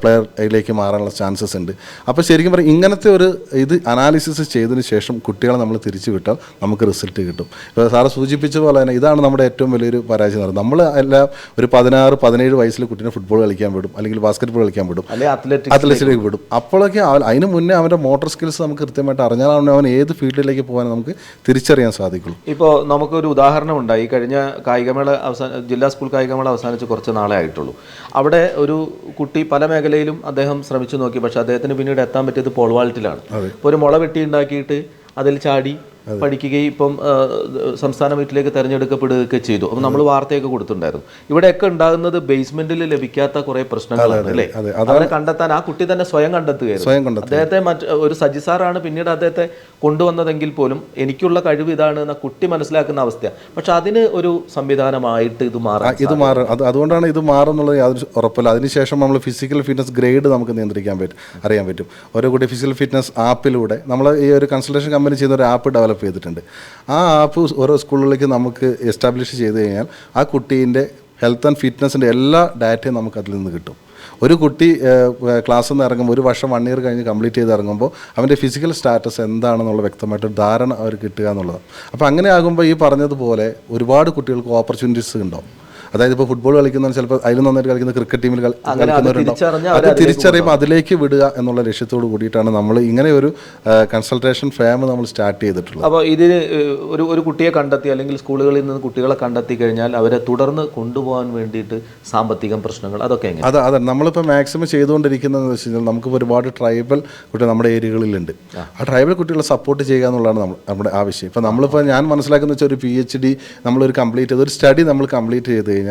പ്ലെയറിലേക്ക് മാറാനുള്ള ചാൻസസ് ഉണ്ട്. അപ്പോൾ ശരിക്കും പറഞ്ഞാൽ ഇങ്ങനത്തെ ഒരു ഇത് അനാലിസിസ് ചെയ്തതിന് ശേഷം കുട്ടികളെ നമ്മൾ തിരിച്ചു വിട്ടാൽ നമുക്ക് റിസൾട്ട് കിട്ടും. ഇപ്പോൾ സാറ് സൂചിപ്പിച്ച പോലെ തന്നെ ഇതാണ് നമ്മുടെ ഏറ്റവും വലിയൊരു പരാജയം എന്ന് പറയുന്നത്. നമ്മൾ എല്ലാം ഒരു 16-17 വയസ്സിൽ കുട്ടീനെ ഫുട്ബോൾ കളിക്കാൻ വിടും, അല്ലെങ്കിൽ ബാസ്കറ്റ്ബോൾ കളിക്കാൻ വിടും, അല്ലെങ്കിൽ അത്ലറ്റിലേക്ക് വിടും. അപ്പോഴൊക്കെ അതിന് മുന്നേ അവൻ്റെ മോട്ടോർ സ്കിൽസ് നമുക്ക് കൃത്യമായിട്ട് അറിഞ്ഞാലാണ് അവൻ ഏത് ഫീൽഡിലേക്ക് പോകാൻ നമുക്ക് തിരിച്ചറിയാൻ സാധിക്കുള്ളൂ. ഇപ്പോൾ നമുക്കൊരു ഉദാഹരണം ഉണ്ടായി. കഴിഞ്ഞ കായികമേള ജില്ലാ സ്കൂൾ കായികമേള അവസാനിച്ച് കുറച്ച് നാളെ ആയിട്ടുള്ളൂ. അവിടെ ഒരു കുട്ടി പല മേഖലയിലും അദ്ദേഹം ശ്രമിച്ചു നോക്കി. പക്ഷേ അദ്ദേഹത്തിന് പിന്നീട് എത്താൻ പറ്റിയത് പോൾ വാൾട്ടിലാണ്. അപ്പോൾ ഒരു മുള വെട്ടി ഉണ്ടാക്കിയിട്ട് അതിൽ ചാടി പഠിക്കുകയും ഇപ്പം സംസ്ഥാന മീറ്റിലേക്ക് തിരഞ്ഞെടുക്കപ്പെടുകയൊക്കെ ചെയ്തു. അപ്പം നമ്മൾ വാർത്തയൊക്കെ കൊടുത്തിട്ടുണ്ടായിരുന്നു. ഇവിടെയൊക്കെ ഉണ്ടാകുന്നത് ബേസ്മെന്റിൽ ലഭിക്കാത്ത കുറെ പ്രശ്നങ്ങളാണ് അല്ലേ? അവരെ കണ്ടെത്താൻ ആ കുട്ടി തന്നെ സ്വയം കണ്ടെത്തുകയായിരുന്നു. അദ്ദേഹത്തെ ഒരു സജിസാറാണ് പിന്നീട് അദ്ദേഹത്തെ കൊണ്ടുവന്നതെങ്കിൽ പോലും എനിക്കുള്ള കഴിവ് ഇതാണ് എന്ന കുട്ടി മനസ്സിലാക്കുന്ന അവസ്ഥയാണ്. പക്ഷെ അതിന് ഒരു സംവിധാനമായിട്ട് ഇത് മാറും. അതുകൊണ്ടാണ് ഇത് മാറുന്നുള്ളത് യാതൊരു ഉറപ്പില്ല. അതിനുശേഷം നമ്മൾ ഫിസിക്കൽ ഫിറ്റ്നസ് ഗ്രേഡ് നമുക്ക് നിയന്ത്രിക്കാൻ പറ്റും, അറിയാൻ പറ്റും. ഓരോ കുട്ടി ഫിസിക്കൽ ഫിറ്റ്നസ് ആപ്പിലൂടെ നമ്മൾ ഈ ഒരു കൺസൾട്ടേഷൻ കമ്പനി ചെയ്യുന്ന ഒരു ആപ്പ് ഡെവലപ്പ് ചെയ്തിട്ടുണ്ട്. ആ ആപ്പ് ഓരോ സ്കൂളുകളിലേക്ക് നമുക്ക് എസ്റ്റാബ്ലിഷ് ചെയ്ത് കഴിഞ്ഞാൽ ആ കുട്ടീൻ്റെ ഹെൽത്ത് ആൻഡ് ഫിറ്റ്നസിൻ്റെ എല്ലാ ഡാറ്റയും നമുക്ക് അതിൽ നിന്ന് കിട്ടും. ഒരു കുട്ടി ക്ലാസ്സിൽ നിന്ന് ഇറങ്ങുമ്പോൾ 1 വർഷം 1 ഇയർ കഴിഞ്ഞ് കംപ്ലീറ്റ് ചെയ്ത് ഇറങ്ങുമ്പോൾ അവൻ്റെ ഫിസിക്കൽ സ്റ്റാറ്റസ് എന്താണെന്നുള്ള വ്യക്തമായിട്ടൊരു ധാരണ അവർ കിട്ടുക എന്നുള്ളതാണ്. അപ്പോൾ അങ്ങനെ ആകുമ്പോൾ ഈ പറഞ്ഞതുപോലെ ഒരുപാട് കുട്ടികൾക്ക് ഓപ്പർച്യൂണിറ്റീസ് ഉണ്ടാവും. അതായത് ഇപ്പോൾ ഫുട്ബോൾ കളിക്കുന്നവർ ചിലപ്പോൾ അതിൽ നന്നായിട്ട് കളിക്കുന്ന ക്രിക്കറ്റ് ടീമിൽ കളിക്കുന്നവരുണ്ടാവും. അത് തിരിച്ചറിയുമ്പോൾ അതിലേക്ക് വിടുക എന്നുള്ള ലക്ഷ്യത്തോട് കൂടിയിട്ടാണ് നമ്മൾ ഇങ്ങനെ ഒരു കൺസൾട്ടേഷൻ ഫാം നമ്മൾ സ്റ്റാർട്ട് ചെയ്തിട്ടുള്ളത്. അപ്പോൾ ഇതിന് ഒരു കുട്ടിയെ കണ്ടെത്തി അല്ലെങ്കിൽ സ്കൂളുകളിൽ നിന്ന് കുട്ടികളെ കണ്ടെത്തി കഴിഞ്ഞാൽ അവരെ തുടർന്ന് കൊണ്ടുപോകാൻ വേണ്ടിയിട്ട് സാമ്പത്തിക പ്രശ്നങ്ങൾ അതൊക്കെ എങ്ങനെ? അതെ നമ്മളിപ്പോൾ മാക്സിമം ചെയ്തുകൊണ്ടിരിക്കുന്നതെന്ന് വെച്ച് കഴിഞ്ഞാൽ നമുക്കിപ്പോൾ ഒരുപാട് ട്രൈബൽ കുട്ടികൾ നമ്മുടെ ഏരിയകളിലുണ്ട്. ആ ട്രൈബൽ കുട്ടികളെ സപ്പോർട്ട് ചെയ്യുക എന്നുള്ളതാണ് നമ്മുടെ ആവശ്യം. ഇപ്പോൾ നമ്മളിപ്പോൾ ഞാൻ മനസ്സിലാക്കുന്ന വെച്ചാൽ ഒരു PhD നമ്മളൊരു കംപ്ലീറ്റ് ചെയ്ത് ഒരു സ്റ്റഡി നമ്മൾ കംപ്ലീറ്റ് ചെയ്ത് കഴിഞ്ഞാൽ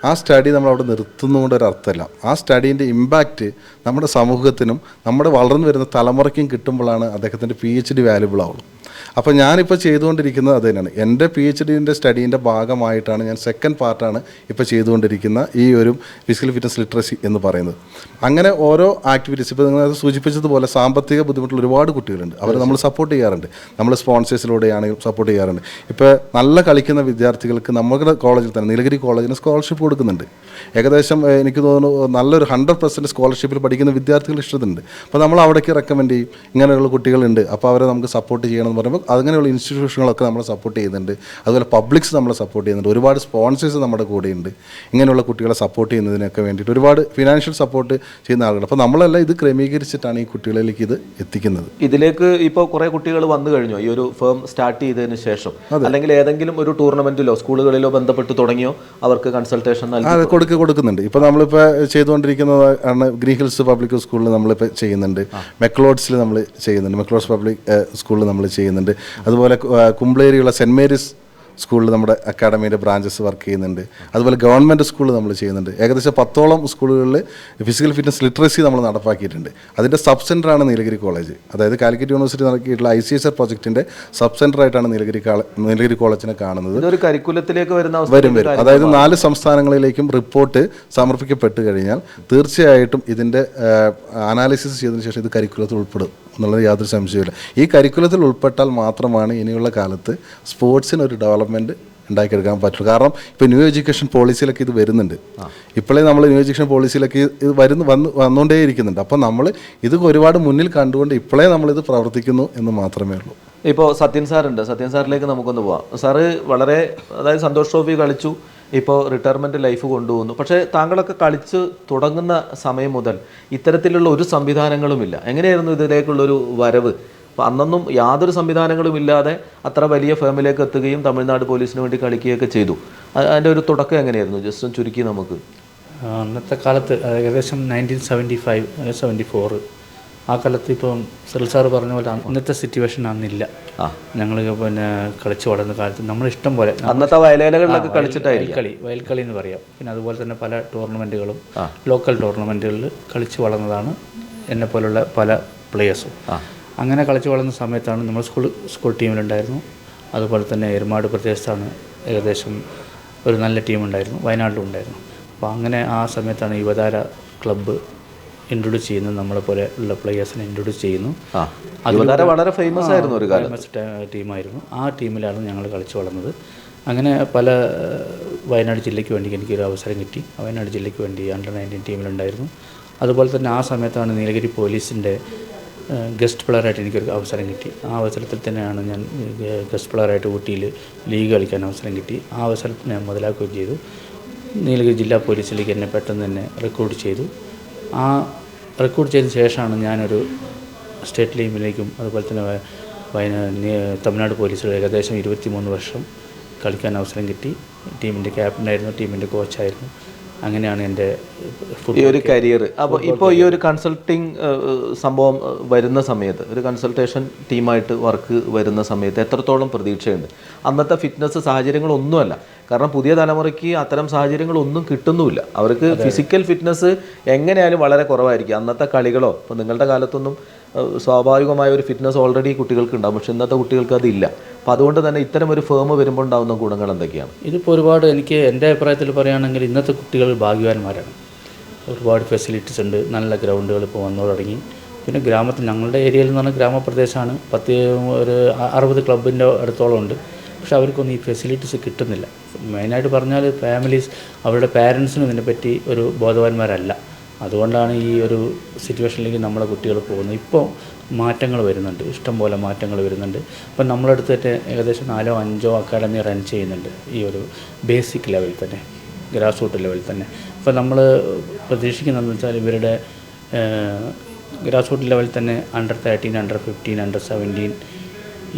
ആ സ്റ്റഡി നമ്മൾ അവിടെ നിർത്തുന്നതുകൊണ്ട് ഒരു അർത്ഥമില്ല. ആ സ്റ്റഡീൻ്റെ ഇമ്പാക്റ്റ് നമ്മുടെ സമൂഹത്തിനും നമ്മുടെ വളർന്നു വരുന്ന തലമുറയ്ക്കും കിട്ടുമ്പോഴാണ് അദ്ദേഹത്തിൻ്റെ PhD വാല്യുബിൾ ആവുള്ളൂ. അപ്പോൾ ഞാനിപ്പോൾ ചെയ്തുകൊണ്ടിരിക്കുന്നത് അത് തന്നെയാണ്. എൻ്റെ PhDൻ്റെ സ്റ്റഡീൻ്റെ ഭാഗമായിട്ടാണ് ഞാൻ സെക്കൻഡ് പാർട്ടാണ് ഇപ്പോൾ ചെയ്തുകൊണ്ടിരിക്കുന്ന ഈ ഒരു ഫിസിക്കൽ ഫിറ്റ്നസ് ലിറ്ററസി എന്ന് പറയുന്നത്. അങ്ങനെ ഓരോ ആക്ടിവിറ്റീസ് ഇപ്പോൾ നിങ്ങൾ സൂചിപ്പിച്ചതുപോലെ സാമ്പത്തിക ബുദ്ധിമുട്ടുള്ള ഒരുപാട് കുട്ടികളുണ്ട്. അവർ നമ്മൾ സപ്പോർട്ട് ചെയ്യാറുണ്ട്. നമ്മൾ സ്പോൺസേഴ്സിലൂടെയാണെങ്കിലും സപ്പോർട്ട് ചെയ്യാറുണ്ട്. ഇപ്പോൾ നല്ല കളിക്കുന്ന വിദ്യാർത്ഥികൾക്ക് നമ്മുടെ കോളേജിൽ തന്നെ നീലഗിരി കോളേജിന് സ്കോളർഷിപ്പ് കൊടുക്കുന്നുണ്ട്. ഏകദേശം എനിക്ക് തോന്നുന്നു നല്ലൊരു 100% സ്കോളർഷിപ്പിൽ പഠിക്കുന്ന വിദ്യാർത്ഥികൾ ഇഷ്ടമുണ്ട്. അപ്പോൾ നമ്മൾ അവിടേക്ക് റെക്കമെൻഡ് ചെയ്യും, ഇങ്ങനെയുള്ള കുട്ടികളുണ്ട്, അപ്പോൾ അവരെ നമുക്ക് സപ്പോർട്ട് ചെയ്യണം എന്ന് പറയുമ്പോൾ അങ്ങനെയുള്ള ഇൻസ്റ്റിറ്റ്യൂഷനുകളൊക്കെ നമ്മൾ സപ്പോർട്ട് ചെയ്യുന്നുണ്ട്. അതുപോലെ പബ്ലിക്സ് നമ്മളെ സപ്പോർട്ട് ചെയ്യുന്നുണ്ട്. ഒരുപാട് സ്പോൺസേഴ്സ് നമ്മുടെ കൂടെയുണ്ട്. ഇങ്ങനെയുള്ള കുട്ടികളെ സപ്പോർട്ട് ചെയ്യുന്നതിനൊക്കെ വേണ്ടിയിട്ട് ഒരുപാട് ഫിനാൻഷ്യൽ സപ്പോർട്ട് ചെയ്യുന്ന ആളുകൾ. അപ്പോൾ നമ്മളെല്ലാം ഇത് ക്രമീകരിച്ചിട്ടാണ് ഈ കുട്ടികളിലേക്ക് ഇത് എത്തിക്കുന്നത്. ഇതിലേക്ക് ഇപ്പോൾ കുറേ കുട്ടികൾ വന്നു കഴിഞ്ഞോ ഈ ഒരു ഫേം സ്റ്റാർട്ട് ചെയ്തതിന് ശേഷം? അല്ലെങ്കിൽ ഏതെങ്കിലും ഒരു ടൂർണമെന്റിലോ സ്കൂളുകളിലോ ബന്ധപ്പെട്ട് തുടങ്ങിയോ അവർക്ക് കൺസൾട്ടേഷൻ കൊടുക്കുന്നുണ്ട്. ഇപ്പോൾ നമ്മളിപ്പോൾ ചെയ്തുകൊണ്ടിരിക്കുന്നത് ആണ് ഗ്രീൻ ഹിൽസ് പബ്ലിക് സ്കൂളിൽ നമ്മളിപ്പോൾ ചെയ്യുന്നുണ്ട്. മെക്ലോഡ്സിൽ നമ്മൾ ചെയ്യുന്നുണ്ട്. മെക്ലോഡ്സ് പബ്ലിക് സ്കൂളിൽ നമ്മൾ ചെയ്യുന്നുണ്ട്. അതുപോലെ കുംബ്ലേരിയുള്ള സെൻറ്റ് മേരീസ് സ്കൂളിൽ നമ്മുടെ അക്കാഡമിയുടെ ബ്രാഞ്ചസ് വർക്ക് ചെയ്യുന്നുണ്ട്. അതുപോലെ ഗവൺമെൻറ് സ്കൂളിൽ നമ്മൾ ചെയ്യുന്നുണ്ട്. ഏകദേശം 10ഓളം സ്കൂളുകളിൽ ഫിസിക്കൽ ഫിറ്റ്നസ് ലിറ്ററസി നമ്മൾ നടപ്പാക്കിയിട്ടുണ്ട്. അതിൻ്റെ സബ് സെൻ്ററാണ് നീലഗിരി കോളേജ്. അതായത് കാലിക്കറ്റ് യൂണിവേഴ്സിറ്റി നടത്തിയിട്ടുള്ള ICSR പ്രോജക്റ്റിൻ്റെ സബ് സെൻ്ററായിട്ടാണ് നീലഗിരി കോളേജിനെ കാണുന്നത്. ഒരു കരിക്കുലത്തിലേക്ക് വരും. അതായത് 4 സംസ്ഥാനങ്ങളിലേക്കും റിപ്പോർട്ട് സമർപ്പിക്കപ്പെട്ട് കഴിഞ്ഞാൽ തീർച്ചയായിട്ടും ഇതിൻ്റെ അനാലിസിസ് ചെയ്തതിന് ശേഷം ഇത് കരിക്കുലത്തിൽ ഉൾപ്പെടും എന്നുള്ളത് യാതൊരു സംശയമില്ല. ഈ കരിക്കുലത്തിൽ ഉൾപ്പെട്ടാൽ മാത്രമാണ് ഇനിയുള്ള കാലത്ത് സ്പോർട്സിനൊരു ഡെവലപ്മെൻറ്റ് ഉണ്ടാക്കിയെടുക്കാൻ പറ്റുള്ളൂ. കാരണം ഇപ്പോൾ ന്യൂ എഡ്യൂക്കേഷൻ പോളിസിയിലൊക്കെ ഇത് വരുന്നുണ്ട്. ഇപ്പോഴേ നമ്മൾ ന്യൂ എഡ്യൂക്കേഷൻ പോളിസിയിലൊക്കെ ഇത് വന്നുകൊണ്ടേ ഇരിക്കുന്നുണ്ട്. അപ്പോൾ നമ്മൾ ഇത് ഒരുപാട് മുന്നിൽ കണ്ടുകൊണ്ട് ഇപ്പോഴേ നമ്മളിത് പ്രവർത്തിക്കുന്നു എന്ന് മാത്രമേ ഉള്ളൂ. ഇപ്പോൾ സത്യൻ സാറുണ്ട്. സത്യൻ സാറിലേക്ക് നമുക്കൊന്ന് പോവാം. സാറ് വളരെ അതായത് സന്തോഷ് ട്രോഫി കളിച്ചു, ഇപ്പോൾ റിട്ടയർമെൻറ്റ് ലൈഫ് കൊണ്ടുപോകുന്നു. പക്ഷേ താങ്കളൊക്കെ കളിച്ച് തുടങ്ങുന്ന സമയം മുതൽ ഇത്തരത്തിലുള്ള ഒരു സംവിധാനങ്ങളുമില്ല. എങ്ങനെയായിരുന്നു ഇതിലേക്കുള്ളൊരു വരവ്? അപ്പോൾ അന്നൊന്നും യാതൊരു സംവിധാനങ്ങളും ഇല്ലാതെ അത്ര വലിയ ഫേമിലേക്ക് എത്തുകയും തമിഴ്നാട് പോലീസിന് വേണ്ടി കളിക്കുകയൊക്കെ ചെയ്തു. അതിൻ്റെ ഒരു തുടക്കം എങ്ങനെയായിരുന്നു? ജസ്റ്റ് ചുരുക്കി നമുക്ക്. അന്നത്തെ കാലത്ത് ഏകദേശം 1975-74 ആ കാലത്ത് ഇപ്പം സെൽ സാറ് പറഞ്ഞ പോലെ അന്നത്തെ സിറ്റുവേഷൻ അന്നില്ല. ഞങ്ങൾ പിന്നെ കളിച്ച് വളർന്ന കാലത്ത് നമ്മൾ ഇഷ്ടം പോലെ അന്നത്തെ വയലേലകളിലൊക്കെ കളിച്ചിട്ടായിരിക്കും വയൽക്കളി എന്ന് പറയാം. പിന്നെ അതുപോലെ തന്നെ പല ടൂർണമെൻറ്റുകളും ലോക്കൽ ടൂർണമെൻറ്റുകളിൽ കളിച്ച് വളർന്നതാണ് എന്നെപ്പോലുള്ള പല പ്ലേയേഴ്സും. അങ്ങനെ കളിച്ച് വളർന്ന സമയത്താണ് നമ്മൾ സ്കൂൾ ടീമിലുണ്ടായിരുന്നു. അതുപോലെ തന്നെ എരുമാട് പ്രദേശത്താണ് ഏകദേശം ഒരു നല്ല ടീമുണ്ടായിരുന്നു, വയനാട്ടിലും ഉണ്ടായിരുന്നു. അപ്പോൾ അങ്ങനെ ആ സമയത്താണ് യുവതാര ക്ലബ്ബ് ഇൻട്രൊഡ്യൂസ് ചെയ്യുന്നത്. നമ്മളെ പോലെ ഉള്ള പ്ലേയേഴ്സിനെ ഇൻട്രൊഡ്യൂസ് ചെയ്യുന്നു. വളരെ ഫേമസ് ആയിരുന്നു, ഒരു ഫേമസ് ടീമായിരുന്നു. ആ ടീമിലാണ് ഞങ്ങൾ കളിച്ച് വളർന്നത്. അങ്ങനെ പല വയനാട് ജില്ലയ്ക്ക് വേണ്ടി എനിക്കൊരു അവസരം കിട്ടി. വയനാട് ജില്ലയ്ക്ക് വേണ്ടി അണ്ടർ-19 ടീമിലുണ്ടായിരുന്നു. അതുപോലെ തന്നെ ആ സമയത്താണ് നീലഗിരി പോലീസിൻ്റെ ഗസ്റ്റ് പ്ലെയറായിട്ട് എനിക്കൊരു അവസരം കിട്ടി. ആ അവസരത്തിൽ തന്നെയാണ് ഞാൻ ഗസ്റ്റ് പ്ലെയറായിട്ട് ഊട്ടിയിൽ ലീഗ് കളിക്കാൻ അവസരം കിട്ടി. ആ അവസരത്തിൽ ഞാൻ മുതലാക്കുകയും ചെയ്തു. നീലഗിരി ജില്ലാ പോലീസിലേക്ക് എന്നെ പെട്ടെന്ന് തന്നെ റിക്രൂട്ട് ചെയ്തു. ആ റിക്രൂട്ട് ചെയ്തതിന് ശേഷമാണ് ഞാനൊരു സ്റ്റേറ്റ് ടീമിലേക്കും അതുപോലെ തന്നെ തമിഴ്നാട് പോലീസിൽ ഏകദേശം 23 വർഷം കളിക്കാൻ അവസരം കിട്ടി. ടീമിൻ്റെ ക്യാപ്റ്റനായിരുന്നു, ടീമിൻ്റെ കോച്ചായിരുന്നു. അങ്ങനെയാണ് എൻ്റെ ഈ ഒരു കരിയർ. അപ്പോൾ ഇപ്പോൾ ഈ ഒരു കൺസൾട്ടിങ് സംഭവം വരുന്ന സമയത്ത്, ഒരു കൺസൾട്ടേഷൻ ടീമായിട്ട് വർക്ക് വരുന്ന സമയത്ത് എത്രത്തോളം പ്രതീക്ഷയുണ്ട്? അന്നത്തെ ഫിറ്റ്നസ് സാഹചര്യങ്ങളൊന്നുമല്ല. കാരണം പുതിയ തലമുറയ്ക്ക് അത്തരം സാഹചര്യങ്ങളൊന്നും കിട്ടുന്നുമില്ല. അവർക്ക് ഫിസിക്കൽ ഫിറ്റ്നസ് എങ്ങനെയാലും വളരെ കുറവായിരിക്കും. അന്നത്തെ കളികളോ ഇപ്പോൾ നിങ്ങളുടെ കാലത്തൊന്നും സ്വാഭാവികമായ ഒരു ഫിറ്റ്നസ് ഓൾറെഡി കുട്ടികൾക്ക് ഉണ്ടാകും. പക്ഷേ ഇന്നത്തെ കുട്ടികൾക്ക് അതില്ല. അപ്പോൾ അതുകൊണ്ട് തന്നെ ഇത്തരം ഒരു ഫേം വരുമ്പോൾ ഉണ്ടാകുന്ന ഗുണങ്ങൾ എന്തൊക്കെയാണ്? ഇതിപ്പോൾ ഒരുപാട്, എനിക്ക് എൻ്റെ അഭിപ്രായത്തിൽ പറയുകയാണെങ്കിൽ ഇന്നത്തെ കുട്ടികൾ ഭാഗ്യവാന്മാരാണ്. ഒരുപാട് ഫെസിലിറ്റീസ് ഉണ്ട്, നല്ല ഗ്രൗണ്ടുകൾ ഇപ്പോൾ വന്നു തുടങ്ങി. പിന്നെ ഗ്രാമത്തിൽ, ഞങ്ങളുടെ ഏരിയയിൽ എന്ന് പറഞ്ഞാൽ ഗ്രാമപ്രദേശമാണ്, ഒരു 60 ക്ലബിൻ്റെ അടുത്തോളം ഉണ്ട്. പക്ഷെ അവർക്കൊന്നും ഈ ഫെസിലിറ്റീസ് കിട്ടുന്നില്ല. മെയിനായിട്ട് പറഞ്ഞാൽ ഫാമിലീസ്, അവരുടെ പാരൻസിനും ഇതിനെപ്പറ്റി ഒരു ബോധവാന്മാരല്ല. അതുകൊണ്ടാണ് ഈ ഒരു സിറ്റുവേഷനിലേക്ക് നമ്മളെ കുട്ടികൾ പോകുന്നത്. ഇപ്പോൾ മാറ്റങ്ങൾ വരുന്നുണ്ട്, ഇഷ്ടംപോലെ മാറ്റങ്ങൾ വരുന്നുണ്ട്. ഇപ്പം നമ്മളടുത്ത് തന്നെ ഏകദേശം 4 or 5 അക്കാഡമി റൺ ചെയ്യുന്നുണ്ട്, ഈ ഒരു ബേസിക് ലെവലിൽ തന്നെ, ഗ്രാസ് റൂട്ട് ലെവലിൽ തന്നെ. ഇപ്പം നമ്മൾ പ്രതീക്ഷിക്കുന്നതെന്ന് വെച്ചാൽ ഇവരുടെ ഗ്രാസ് റൂട്ട് ലെവലിൽ തന്നെ Under 13, Under 15, Under 17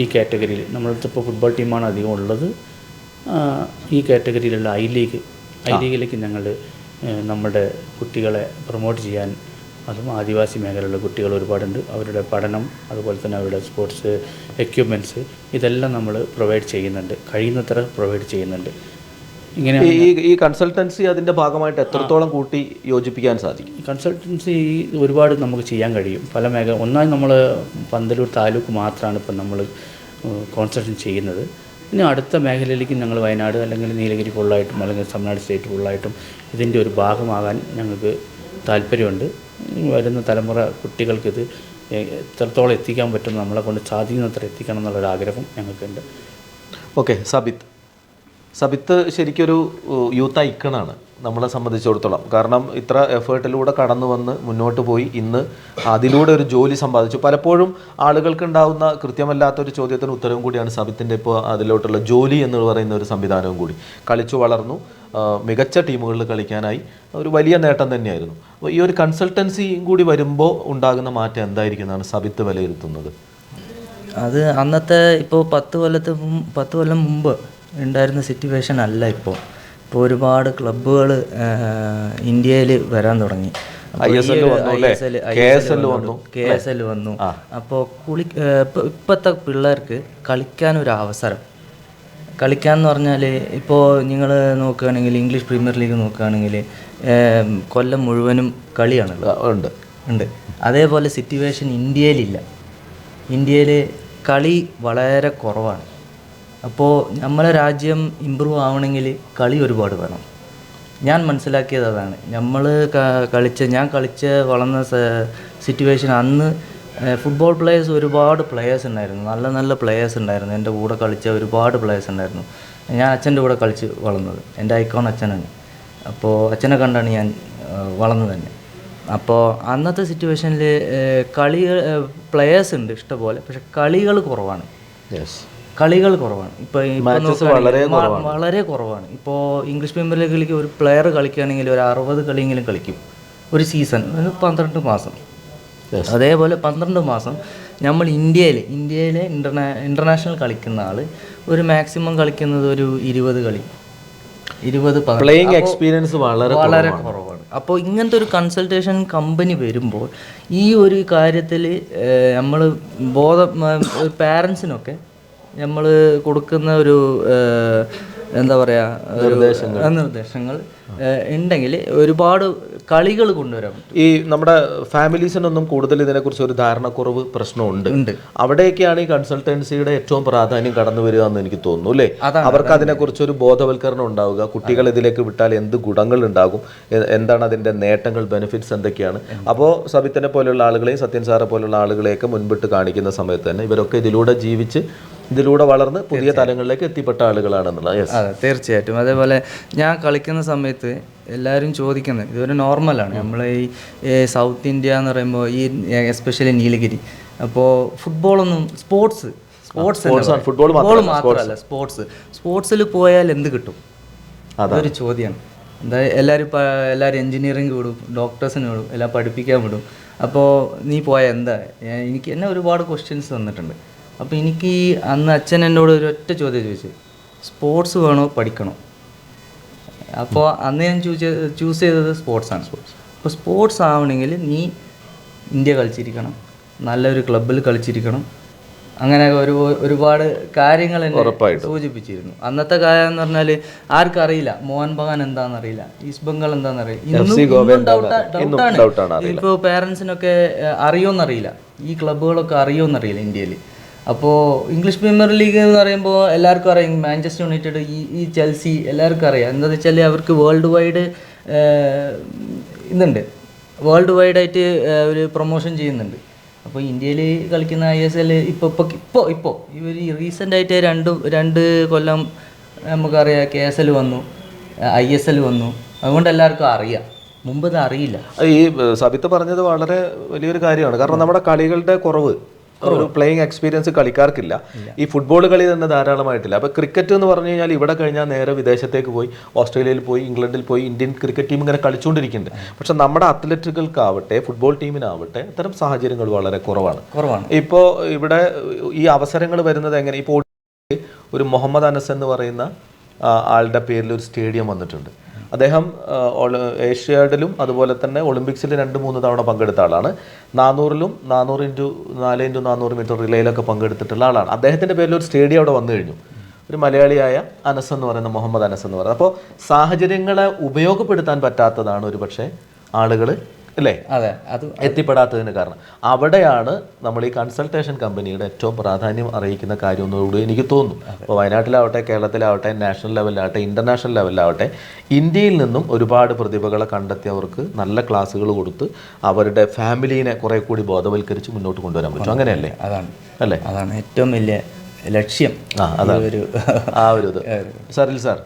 ഈ കാറ്റഗറിയിൽ നമ്മളടുത്ത് ഇപ്പോൾ ഫുട്ബോൾ ടീമാണ് അധികം ഉള്ളത്. ഈ കാറ്റഗറിയിലുള്ള ഐ ലീഗിലേക്ക് ഞങ്ങൾ നമ്മുടെ കുട്ടികളെ പ്രൊമോട്ട് ചെയ്യാൻ, അതും ആദിവാസി മേഖലയിലുള്ള കുട്ടികൾ ഒരുപാടുണ്ട്. അവരുടെ പഠനം, അതുപോലെ തന്നെ അവരുടെ സ്പോർട്സ് എക്യുപ്മെൻറ്റ്സ്, ഇതെല്ലാം നമ്മൾ പ്രൊവൈഡ് ചെയ്യുന്നുണ്ട്, കഴിയുന്നത്ര പ്രൊവൈഡ് ചെയ്യുന്നുണ്ട്. ഇങ്ങനെ ഈ കൺസൾട്ടൻസി അതിൻ്റെ ഭാഗമായിട്ട് എത്രത്തോളം കൂട്ടി യോജിപ്പിക്കാൻ സാധിക്കും? കൺസൾട്ടൻസി ഒരുപാട് നമുക്ക് ചെയ്യാൻ കഴിയും. പല ഒന്നായി നമ്മൾ പന്തലൂർ താലൂക്ക് മാത്രമാണ് ഇപ്പം നമ്മൾ കോൺസെൻട്രേറ്റ് ചെയ്യുന്നത്. ഇനി അടുത്ത മേഖലയിലേക്ക് ഞങ്ങൾ വയനാട് അല്ലെങ്കിൽ നീലഗിരി ഫുള്ളായിട്ടും അല്ലെങ്കിൽ തമിഴ്നാട് സ്റ്റേറ്റ് ഫുള്ളായിട്ടും ഇതിൻ്റെ ഒരു ഭാഗമാകാൻ ഞങ്ങൾക്ക് താല്പര്യമുണ്ട്. വരുന്ന തലമുറ കുട്ടികൾക്കിത് എത്രത്തോളം എത്തിക്കാൻ പറ്റും, നമ്മളെ കൊണ്ട് സാധിക്കുന്നത്ര എത്തിക്കണം എന്നുള്ളൊരാഗ്രഹം ഞങ്ങൾക്കുണ്ട്. ഓക്കെ, സബിത്ത് ശരിക്കൊരു യൂത്ത് ഐക്കണാണ് നമ്മളെ സംബന്ധിച്ചിടത്തോളം. കാരണം ഇത്ര എഫേർട്ടിലൂടെ കടന്നു വന്ന് മുന്നോട്ട് പോയി ഇന്ന് അതിലൂടെ ഒരു ജോലി സമ്പാദിച്ചു. പലപ്പോഴും ആളുകൾക്കുണ്ടാവുന്ന കൃത്യമല്ലാത്തൊരു ചോദ്യത്തിന് ഉത്തരവും കൂടിയാണ് സബിത്തിൻ്റെ ഇപ്പോൾ അതിലോട്ടുള്ള ജോലി എന്ന് പറയുന്ന ഒരു സംവിധാനവും കൂടി. കളിച്ചു വളർന്നു, മികച്ച ടീമുകളിൽ കളിക്കാനായി ഒരു വലിയ നേട്ടം തന്നെയായിരുന്നു. അപ്പോൾ ഈ ഒരു കൺസൾട്ടൻസിയും കൂടി വരുമ്പോൾ ഉണ്ടാകുന്ന മാറ്റം എന്തായിരിക്കും എന്നാണ് സബിത്ത് വിലയിരുത്തുന്നത്? അത് അന്നത്തെ ഇപ്പോൾ 10 കൊല്ലം മുമ്പ് ഉണ്ടായിരുന്ന സിറ്റുവേഷൻ അല്ല ഇപ്പോൾ. ഒരുപാട് ക്ലബ്ബുകൾ ഇന്ത്യയിൽ വരാൻ തുടങ്ങി. KSL വന്നു. അപ്പോൾ ഇപ്പോഴത്തെ പിള്ളേർക്ക് കളിക്കാനൊരു അവസരം, കളിക്കാമെന്ന് പറഞ്ഞാൽ ഇപ്പോൾ നിങ്ങൾ നോക്കുകയാണെങ്കിൽ ഇംഗ്ലീഷ് പ്രീമിയർ ലീഗ് നോക്കുകയാണെങ്കിൽ കൊല്ലം മുഴുവനും കളിയാണല്ലോ, ഉണ്ട്. അതേപോലെ സിറ്റുവേഷൻ ഇന്ത്യയിലില്ല. ഇന്ത്യയിൽ കളി വളരെ കുറവാണ്. അപ്പോൾ നമ്മളെ രാജ്യം ഇമ്പ്രൂവ് ആവണമെങ്കിൽ കളി ഒരുപാട് വേണം. ഞാൻ മനസ്സിലാക്കിയത് അതാണ്. ഞാൻ കളിച്ച് വളർന്ന സിറ്റുവേഷൻ അന്ന് ഫുട്ബോൾ ഒരുപാട് പ്ലെയേഴ്സ് ഉണ്ടായിരുന്നു, നല്ല നല്ല പ്ലെയേഴ്സ് ഉണ്ടായിരുന്നു. എൻ്റെ കൂടെ കളിച്ച ഒരുപാട് പ്ലെയേഴ്സ് ഉണ്ടായിരുന്നു. ഞാൻ അച്ഛൻ്റെ കൂടെ കളിച്ച് വളർന്നത്, എൻ്റെ ഐക്കോൺ അച്ഛനാണ്. അപ്പോൾ അച്ഛനെ കണ്ടാണ് ഞാൻ വളർന്നത് തന്നെ. അപ്പോൾ അന്നത്തെ സിറ്റുവേഷനിൽ പ്ലെയേഴ്സ് ഉണ്ട് ഇഷ്ടംപോലെ, പക്ഷെ കളികൾ കുറവാണ്. ഇപ്പോൾ വളരെ കുറവാണ്. ഇപ്പോൾ ഇംഗ്ലീഷ് പ്രീമിയർ ലീഗിലേക്ക് ഒരു പ്ലെയർ കളിക്കുകയാണെങ്കിൽ ഒരു 60 കളിയെങ്കിലും കളിക്കും ഒരു സീസൺ, 12 മാസം. അതേപോലെ 12 മാസം നമ്മൾ ഇന്ത്യയിൽ ഇൻ്റർനാഷണൽ കളിക്കുന്ന ആൾ ഒരു മാക്സിമം കളിക്കുന്നത് ഒരു 20 കളി, 20 എക്സ്പീരിയൻസ് വളരെ കുറവാണ്. അപ്പോൾ ഇങ്ങനത്തെ ഒരു കൺസൾട്ടേഷൻ കമ്പനി വരുമ്പോൾ ഈ ഒരു കാര്യത്തിൽ നമ്മൾ പാരൻസിനൊക്കെ നമ്മൾ കൊടുക്കുന്ന ഒരു എന്താ പറയുക നിർദ്ദേശങ്ങൾ ഉണ്ടെങ്കിൽ ഒരുപാട് കളികൾ കൊണ്ടുവരാൻ പറ്റും. ഈ നമ്മുടെ ഫാമിലീസിനൊന്നും കൂടുതൽ ഇതിനെക്കുറിച്ച് ഒരു ധാരണക്കുറവ് പ്രശ്നമുണ്ട്. അവിടേക്കാണ് ഈ കൺസൾട്ടൻസിയുടെ ഏറ്റവും പ്രാധാന്യം കടന്നു വരിക എന്ന് എനിക്ക് തോന്നുന്നു, അല്ലേ? അവർക്ക് അതിനെക്കുറിച്ച് ഒരു ബോധവൽക്കരണം ഉണ്ടാവുക, കുട്ടികൾ ഇതിലേക്ക് വിട്ടാൽ എന്ത് ഗുണങ്ങൾ ഉണ്ടാകും, എന്താണ് അതിൻ്റെ നേട്ടങ്ങൾ, ബെനിഫിറ്റ്സ് എന്തൊക്കെയാണ്. അപ്പോൾ സബിത്തിനെ പോലെയുള്ള ആളുകളെയും സത്യൻ സാറെ പോലുള്ള ആളുകളെയൊക്കെ മുൻപിട്ട് കാണിക്കുന്ന സമയത്ത് തന്നെ ഇവരൊക്കെ ഇതിലൂടെ വളർന്ന് പുതിയ തലങ്ങളിലേക്ക് എത്തിപ്പെട്ട ആളുകളാണെന്നുള്ളത്. അതെ, തീർച്ചയായിട്ടും. അതേപോലെ ഞാൻ കളിക്കുന്ന സമയത്ത് എല്ലാവരും ചോദിക്കുന്നത് ഇതൊരു നോർമലാണ്. നമ്മൾ ഈ സൗത്ത് ഇന്ത്യ എന്ന് പറയുമ്പോൾ ഈ എസ്പെഷ്യലി നീലഗിരി, അപ്പോൾ ഫുട്ബോൾ മാത്രമല്ല സ്പോർട്സിൽ പോയാൽ എന്ത് കിട്ടും, അതൊരു ചോദ്യമാണ്. എന്താ എല്ലാവരും എൻജിനീയറിംഗ് വിടും, ഡോക്ടേഴ്സിന് വിടും, എല്ലാം പഠിപ്പിക്കാൻ വിടും. അപ്പോൾ നീ പോയ എന്താ, എനിക്ക് എന്നെ ഒരുപാട് ക്വസ്റ്റ്യൻസ് തന്നിട്ടുണ്ട്. അപ്പോൾ എനിക്ക് അന്ന് അച്ഛൻ എന്നോട് ഒരു ഒറ്റ ചോദ്യം ചോദിച്ചു, സ്പോർട്സ് വേണോ പഠിക്കണോ? അപ്പോൾ അന്ന് ഞാൻ ചൂസ് ചെയ്തത് സ്പോർട്സാണ്. അപ്പോൾ സ്പോർട്സ് ആവണമെങ്കിൽ നീ ഇന്ത്യ കളിച്ചിരിക്കണം, നല്ലൊരു ക്ലബ്ബിൽ കളിച്ചിരിക്കണം, അങ്ങനെ ഒരുപാട് കാര്യങ്ങൾ എന്നെ സൂചിപ്പിച്ചിരുന്നു. അന്നത്തെ കാര്യം എന്ന് പറഞ്ഞാൽ ആർക്കും അറിയില്ല മോഹൻ ബഗാൻ എന്താണെന്നറിയില്ല, ഈസ്റ്റ് ബംഗാൾ എന്താണെന്നറിയില്ല, ഡൗട്ടാണ്. ഇപ്പോൾ പേരൻസിനൊക്കെ അറിയുമെന്നറിയില്ല, ഈ ക്ലബ്ബുകളൊക്കെ അറിയുമെന്നറിയില്ല ഇന്ത്യയിൽ. അപ്പോൾ ഇംഗ്ലീഷ് പ്രീമിയർ ലീഗ് എന്ന് പറയുമ്പോൾ എല്ലാവർക്കും അറിയാം, മാഞ്ചസ്റ്റർ യുണൈറ്റഡ്, ഈ ചെൽസി എല്ലാവർക്കും അറിയാം. എന്താണെന്ന് വെച്ചാൽ അവർക്ക് വേൾഡ് വൈഡ് ഇതുണ്ട്, വേൾഡ് വൈഡായിട്ട് ഒരു പ്രൊമോഷൻ ചെയ്യുന്നുണ്ട്. അപ്പോൾ ഇന്ത്യയിൽ കളിക്കുന്ന ISL ഇപ്പോൾ ഇവർ റീസെൻ്റായിട്ട് രണ്ട് കൊല്ലം നമുക്കറിയാം, KSL വന്നു, ISL വന്നു, അതുകൊണ്ട് എല്ലാവർക്കും അറിയാം. മുമ്പ് ഇത് അറിയില്ല. ഈ സബിത്ത് പറഞ്ഞത് വളരെ വലിയൊരു കാര്യമാണ്. കാരണം നമ്മുടെ കളികളുടെ കുറവ്, ഒരു പ്ലേയിങ് എക്സ്പീരിയൻസ് കളിക്കാർക്കില്ല. ഈ ഫുട്ബോൾ കളി തന്നെ ധാരാളമായിട്ടില്ല. അപ്പോൾ ക്രിക്കറ്റ് എന്ന് പറഞ്ഞു കഴിഞ്ഞാൽ ഇവിടെ കഴിഞ്ഞാൽ നേരെ വിദേശത്തേക്ക് പോയി, ഓസ്ട്രേലിയയിൽ പോയി, ഇംഗ്ലണ്ടിൽ പോയി ഇന്ത്യൻ ക്രിക്കറ്റ് ടീം ഇങ്ങനെ കളിച്ചുകൊണ്ടിരിക്കുന്നുണ്ട്. പക്ഷെ നമ്മുടെ അത്ലറ്റുകൾക്കാവട്ടെ ഫുട്ബോൾ ടീമിനാവട്ടെ അത്തരം സാഹചര്യങ്ങൾ വളരെ കുറവാണ്. ഇപ്പോൾ ഇവിടെ ഈ അവസരങ്ങൾ വരുന്നത് എങ്ങനെ? ഇപ്പോൾ ഒരു മുഹമ്മദ് അനസ് എന്ന് പറയുന്ന ആളുടെ പേരിൽ ഒരു സ്റ്റേഡിയം വന്നിട്ടുണ്ട്. അദ്ദേഹം ഏഷ്യാഡിലും അതുപോലെ തന്നെ ഒളിമ്പിക്സിൽ 2-3 തവണ പങ്കെടുത്ത ആളാണ്. 400-ലും 400x400 മീറ്റർ റിലേയിലൊക്കെ പങ്കെടുത്തിട്ടുള്ള ആളാണ്. അദ്ദേഹത്തിൻ്റെ പേരിൽ ഒരു സ്റ്റേഡിയം അവിടെ വന്നു കഴിഞ്ഞു. ഒരു മലയാളിയായ അനസ് എന്ന് പറയുന്ന മുഹമ്മദ് അനസ് എന്ന് പറയുന്നത്. അപ്പോൾ സാഹചര്യങ്ങളെ ഉപയോഗപ്പെടുത്താൻ പറ്റാത്തതാണ് ഒരു പക്ഷേ ആളുകൾ അല്ലേ എത്തിപ്പെടാത്തതിന് കാരണം. അവിടെയാണ് നമ്മൾ ഈ കൺസൾട്ടേഷൻ കമ്പനിയുടെ ഏറ്റവും പ്രാധാന്യം അറിയിക്കുന്ന കാര്യം എന്നോട് എനിക്ക് തോന്നുന്നു. അപ്പോൾ വയനാട്ടിലാവട്ടെ, കേരളത്തിലാവട്ടെ, നാഷണൽ ലെവലിലാവട്ടെ, ഇൻ്റർനാഷണൽ ലെവലിലാവട്ടെ, ഇന്ത്യയിൽ നിന്നും ഒരുപാട് പ്രതിഭകളെ കണ്ടെത്തി അവർക്ക് നല്ല ക്ലാസ്സുകൾ കൊടുത്ത് അവരുടെ ഫാമിലീനെ കുറെ കൂടി ബോധവൽക്കരിച്ച് മുന്നോട്ട് കൊണ്ടുവരാൻ പറ്റും. അങ്ങനെയല്ലേ? അതാണ് ഏറ്റവും വലിയ ലക്ഷ്യം. ഒരു ഇത് സരിൽ സാർ,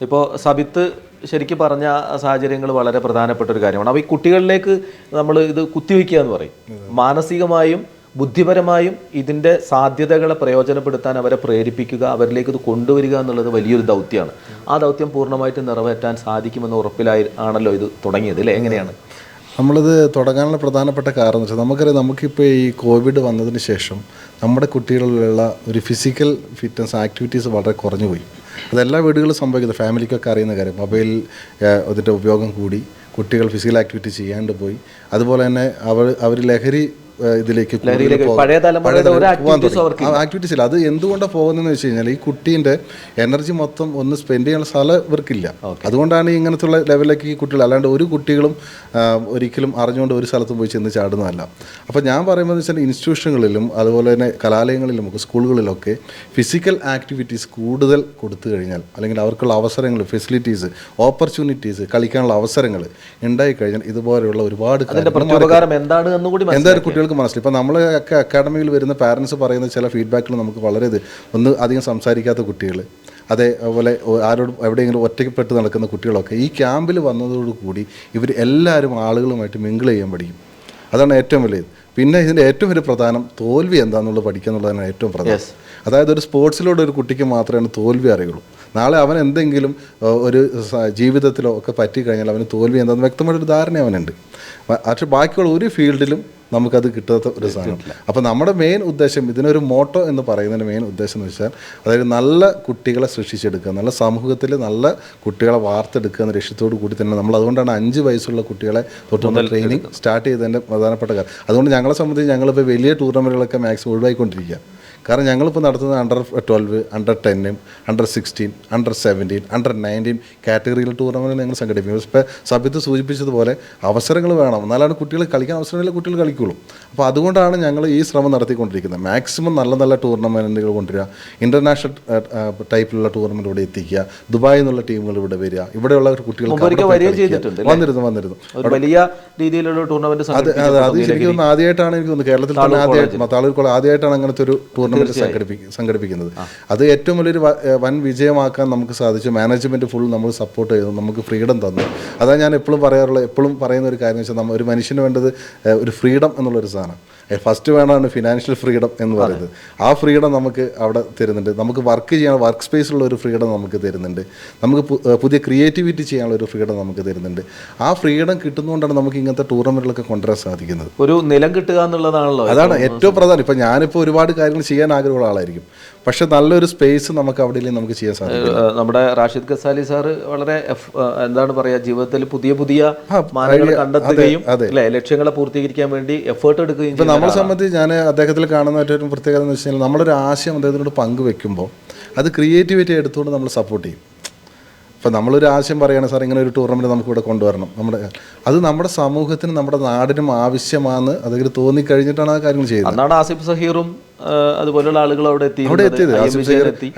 ഇപ്പോൾ സബിത്ത് ശരിക്കും പറഞ്ഞ സാഹചര്യങ്ങൾ വളരെ പ്രധാനപ്പെട്ട ഒരു കാര്യമാണ്. അപ്പോൾ ഈ കുട്ടികളിലേക്ക് നമ്മൾ ഇത് കുത്തിവയ്ക്കുക എന്ന് പറയും. മാനസികമായും ബുദ്ധിപരമായും ഇതിൻ്റെ സാധ്യതകളെ പ്രയോജനപ്പെടുത്താൻ അവരെ പ്രേരിപ്പിക്കുക, അവരിലേക്ക് ഇത് കൊണ്ടുവരിക എന്നുള്ളത് വലിയൊരു ദൗത്യമാണ്. ആ ദൗത്യം പൂർണ്ണമായിട്ട് നിറവേറ്റാൻ സാധിക്കുമെന്ന ഉറപ്പിലാണല്ലോ ഇത് തുടങ്ങിയത് അല്ലേ? എങ്ങനെയാണ് നമ്മളിത് തുടങ്ങാനുള്ള പ്രധാനപ്പെട്ട കാരണം എന്ന് വെച്ചാൽ നമുക്കറിയാം, നമുക്കിപ്പോൾ ഈ കോവിഡ് വന്നതിന് ശേഷം നമ്മുടെ കുട്ടികളിലുള്ള ഒരു ഫിസിക്കൽ ഫിറ്റ്നസ് ആക്ടിവിറ്റീസ് വളരെ കുറഞ്ഞു പോയി. അതെല്ലാ വീടുകളിലും സംഭവിക്കുന്നത്, ഫാമിലിക്കൊക്കെ അറിയുന്ന കാര്യം. മൊബൈൽ അതിൻ്റെ ഉപയോഗം കൂടി, കുട്ടികൾ ഫിസിക്കൽ ആക്ടിവിറ്റി ചെയ്യാണ്ട് പോയി. അതുപോലെ തന്നെ അവർ ലഹരി ഇതിലേക്ക് ആക്ടിവിറ്റീസ് ഇല്ല. അത് എന്തുകൊണ്ടാണ് പോകുന്നതെന്ന് വെച്ച് കഴിഞ്ഞാൽ ഈ കുട്ടീൻ്റെ എനർജി മൊത്തം ഒന്ന് സ്പെൻഡ് ചെയ്യാനുള്ള സ്ഥലം ഇവർക്കില്ല. അതുകൊണ്ടാണ് ഇങ്ങനത്തുള്ള ലെവലിലേക്ക് ഈ കുട്ടികൾ, അല്ലാണ്ട് ഒരു കുട്ടികളും ഒരിക്കലും അറിഞ്ഞുകൊണ്ട് ഒരു സ്ഥലത്തും പോയി ചെന്ന് ചാടുന്നതല്ല. അപ്പോൾ ഞാൻ പറയുമ്പോൾ വെച്ചാൽ ഇൻസ്റ്റിറ്റ്യൂഷനുകളിലും അതുപോലെ തന്നെ കലാലയങ്ങളിലുമൊക്കെ സ്കൂളുകളിലൊക്കെ ഫിസിക്കൽ ആക്ടിവിറ്റീസ് കൂടുതൽ കൊടുത്തു കഴിഞ്ഞാൽ, അല്ലെങ്കിൽ അവർക്കുള്ള അവസരങ്ങൾ, ഫെസിലിറ്റീസ്, ഓപ്പർച്യൂണിറ്റീസ്, കളിക്കാനുള്ള അവസരങ്ങൾ ഉണ്ടായിക്കഴിഞ്ഞാൽ ഇതുപോലെയുള്ള ഒരുപാട് എന്തായാലും കുട്ടികൾ മനസ്സിലായി. ഇപ്പോൾ നമ്മൾ അക്കാഡമിയിൽ വരുന്ന പാരൻസ് പറയുന്ന ചില ഫീഡ്ബാക്കുകൾ നമുക്ക് വളരെ ഒന്ന് അധികം സംസാരിക്കാത്ത കുട്ടികൾ, അതേപോലെ ആരോടും എവിടെയെങ്കിലും ഒറ്റപ്പെട്ട് നടക്കുന്ന കുട്ടികളൊക്കെ ഈ ക്യാമ്പിൽ വന്നതോടുകൂടി ഇവർ എല്ലാവരും ആളുകളുമായിട്ട് മിങ്കിൾ ചെയ്യാൻ പഠിക്കും. അതാണ് ഏറ്റവും വലിയത്. പിന്നെ ഇതിൻ്റെ ഏറ്റവും വലിയ പ്രധാനം തോൽവി എന്താണെന്നുള്ളത് പഠിക്കുക എന്നുള്ളതാണ് ഏറ്റവും പ്രധാനം. അതായത് ഒരു സ്പോർട്സിലൂടെ ഒരു കുട്ടിക്ക് മാത്രമേ തോൽവി അറിയുള്ളൂ. നാളെ അവൻ എന്തെങ്കിലും ഒരു ജീവിതത്തിലോ ഒക്കെ പറ്റിക്കഴിഞ്ഞാൽ അവന് തോൽവി എന്താണെന്ന് വ്യക്തമായിട്ടൊരു ധാരണ അവനുണ്ട്. പക്ഷേ ബാക്കിയുള്ള ഒരു ഫീൽഡിലും നമുക്കത് കിട്ടാത്ത ഒരു സാധനം. അപ്പോൾ നമ്മുടെ മെയിൻ ഉദ്ദേശം, ഇതിനൊരു മോട്ടോ എന്ന് പറയുന്നതിൻ്റെ മെയിൻ ഉദ്ദേശം എന്ന് വെച്ചാൽ അതായത് നല്ല കുട്ടികളെ സൃഷ്ടിച്ചെടുക്കുക, നല്ല സമൂഹത്തിൽ നല്ല കുട്ടികളെ വാർത്തെടുക്കുക എന്ന ലക്ഷ്യത്തോടു കൂടി തന്നെ നമ്മൾ അതുകൊണ്ടാണ് 5 വയസ്സുള്ള കുട്ടികളെ തൊട്ടുള്ള ട്രെയിനിങ് സ്റ്റാർട്ട് ചെയ്തതിൻ്റെ പ്രധാനപ്പെട്ട കാര്യം. അതുകൊണ്ട് ഞങ്ങളെ സംബന്ധിച്ച് ഞങ്ങളിപ്പോൾ വലിയ ടൂർണമെൻറ്റുകളൊക്കെ മാക്സിമം ഒഴിവായിക്കൊണ്ടിരിക്കുക. കാരണം ഞങ്ങളിപ്പോൾ നടത്തുന്നത് under 12, under 10, under 16, under 17, under 19 കാറ്റഗറിയിൽ ടൂർണമെൻറ്റ് ഞങ്ങൾ സംഘടിപ്പിക്കും. ഇപ്പോൾ സബിത്ത് സൂചിപ്പിച്ചതുപോലെ അവസരങ്ങൾ വേണം, എന്നാലാണ് കുട്ടികൾ കളിക്കാൻ അവസരമില്ല, കുട്ടികൾ കളിക്കുള്ളൂ. അപ്പോൾ അതുകൊണ്ടാണ് ഞങ്ങൾ ഈ ശ്രമം നടത്തിക്കൊണ്ടിരിക്കുന്നത്. മാക്സിമം നല്ല നല്ല ടൂർണമെൻറ്റുകൾ കൊണ്ടുവരിക, ഇൻ്റർനാഷണൽ ടൈപ്പിലുള്ള ടൂർണമെൻറ്റ് ഇവിടെ എത്തിക്കുക, ദുബായിൽ നിന്നുള്ള ടീമുകൾ ഇവിടെ വരിക, ഇവിടെയുള്ള കുട്ടികൾ വന്നിരുന്നു വലിയ രീതിയിലുള്ള ടൂർണമെൻറ്റ്. അത് ശരിക്കും ആദ്യമായിട്ടാണ് എനിക്ക് തോന്നുന്നത് കേരളത്തിൽ തന്നെ ആദ്യമായിട്ടാണ് അങ്ങനത്തെ ഒരു ടൂർണമെൻറ്റ് ടൂർണമെൻറ്റ് സംഘടിപ്പിക്കുന്നത്. അത് ഏറ്റവും വലിയൊരു വൻ വിജയമാക്കാൻ നമുക്ക് സാധിച്ചു. മാനേജ്മെൻറ്റ് ഫുൾ നമ്മൾ സപ്പോർട്ട് ചെയ്തു, നമുക്ക് ഫ്രീഡം തന്നു. അതാണ് ഞാൻ എപ്പോഴും പറയുന്ന ഒരു കാര്യം വെച്ചാൽ ഒരു മനുഷ്യന് വേണ്ടത് ഒരു ഫ്രീഡം എന്നുള്ളൊരു സാധനം. ഫസ്റ്റ് വേണമാണ് ഫിനാൻഷ്യൽ ഫ്രീഡം എന്ന് പറയുന്നത്. ആ ഫ്രീഡം നമുക്ക് അവിടെ തരുന്നുണ്ട്. നമുക്ക് വർക്ക് ചെയ്യാൻ വർക്ക് സ്പേസിലുള്ള ഒരു ഫ്രീഡം നമുക്ക് തരുന്നുണ്ട്. നമുക്ക് പുതിയ ക്രിയേറ്റിവിറ്റി ചെയ്യാനുള്ള ഒരു ഫ്രീഡം നമുക്ക് തരുന്നുണ്ട്. ആ ഫ്രീഡം കിട്ടുന്നതുകൊണ്ടാണ് നമുക്ക് ഇങ്ങനത്തെ ടൂർണമെൻറ്റുകളൊക്കെ കൊണ്ടുവരാൻ സാധിക്കുന്നത്. ഒരു നിലം കിട്ടുക എന്നുള്ളതാണല്ലോ അതാണ് ഏറ്റവും പ്രധാനം. ഇപ്പം ഞാനിപ്പോൾ ഒരുപാട് കാര്യങ്ങൾ ചെയ്യാൻ ആഗ്രഹമുള്ള ആളായിരിക്കും, പക്ഷെ നല്ലൊരു സ്പേസ് നമുക്ക് അവിടെ നമുക്ക് ചെയ്യാൻ സാധിക്കും. നമ്മുടെ റാഷിദ് ഗസാലി സാറ് വളരെ എന്താണ് പറയുക, ജീവിതത്തിൽ പുതിയ പുതിയ മാനങ്ങൾ കണ്ടെത്തുകയും ലക്ഷ്യങ്ങളെ പൂർത്തീകരിക്കാൻ വേണ്ടി എഫേർട്ട് എടുക്കുകയും. ഇപ്പം നമ്മളെ സംബന്ധിച്ച് ഞാൻ അദ്ദേഹത്തിൽ കാണുന്ന ഏറ്റവും പ്രത്യേകത എന്ന് വെച്ച് കഴിഞ്ഞാൽ നമ്മളൊരു ആശയം അദ്ദേഹത്തിനോട് പങ്കുവെക്കുമ്പോൾ അത് ക്രിയേറ്റിവിറ്റി എടുത്തുകൊണ്ട് നമ്മൾ സപ്പോർട്ട് ചെയ്യും. ഇപ്പം നമ്മളൊരു ആശയം പറയുകയാണ്, സാർ ഇങ്ങനെ ഒരു ടൂർണമെൻറ്റ് നമുക്കിവിടെ കൊണ്ടുവരണം, അത് നമ്മുടെ സമൂഹത്തിനും നമ്മുടെ നാടിനും ആവശ്യമാണെന്ന് അദ്ദേഹത്തിന് തോന്നിക്കഴിഞ്ഞിട്ടാണ് ആ കാര്യങ്ങൾ ചെയ്യുന്നത്. അന്നാണ് ആസിഫ് സഹീറും അതുപോലുള്ള ആളുകൾ അവിടെ എത്തിയത്.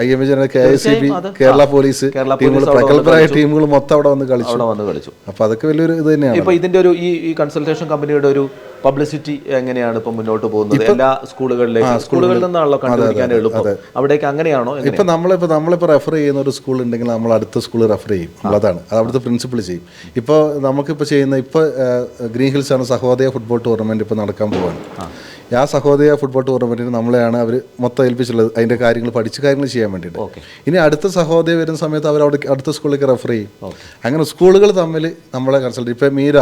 IMJ, KICB, കേരള പോലീസ് ടീമുകൾ, പ്രഗത്ഭരായ ടീമുകൾ മൊത്തം അവിടെ വന്ന് കളിച്ചു. അപ്പോൾ അതൊക്കെ വലിയൊരു ഇത് തന്നെയാണ്. ഇപ്പോൾ ഇതിൻ്റെ ഒരു ഈ കൺസൾട്ടേഷൻ കമ്പനിയുടെ ഒരു പബ്ലിസിറ്റി എങ്ങനെയാണ് ഇപ്പം മുന്നോട്ട് പോകുന്നത്? എല്ലാ സ്കൂളുകളിൽ നിന്നാണല്ലോ കണ്ടുപിടിക്കാൻ എളുപ്പം. അവിടേക്ക് അങ്ങനെയാണോ? ഇപ്പം നമ്മളിപ്പോൾ റെഫർ ചെയ്യുന്ന ഒരു സ്കൂൾ ഉണ്ടെങ്കിൽ നമ്മൾ അടുത്ത സ്കൂൾ റെഫർ ചെയ്യും. അതാണ് അത് അവിടുത്തെ പ്രിൻസിപ്പൾ ചെയ്യും. ഇപ്പോൾ നമുക്കിപ്പോൾ ചെയ്യുന്ന ഗ്രീൻ ഹിൽസ് ആണ് സഹോദയ ഫുട്ബോൾ ടൂർണമെൻറ്റ് ഇപ്പോൾ നടക്കാൻ പോവാണ്. ആ സഹോദയ ഫുട്ബോൾ ടൂർണമെൻറ്റിന് നമ്മളെയാണ് അവർ മൊത്തം ഏൽപ്പിച്ചുള്ളത്, അതിൻ്റെ കാര്യങ്ങൾ പഠിച്ച കാര്യങ്ങൾ ചെയ്യാൻ വേണ്ടിയിട്ട്. ഇനി അടുത്ത സഹോദയ വരുന്ന സമയത്ത് അവർ അവിടെ അടുത്ത സ്കൂളിലേക്ക് റെഫർ ചെയ്യും. അങ്ങനെ സ്കൂളുകൾ തമ്മിൽ നമ്മളെ കൺസൾട്ട്. ഇപ്പോൾ മീര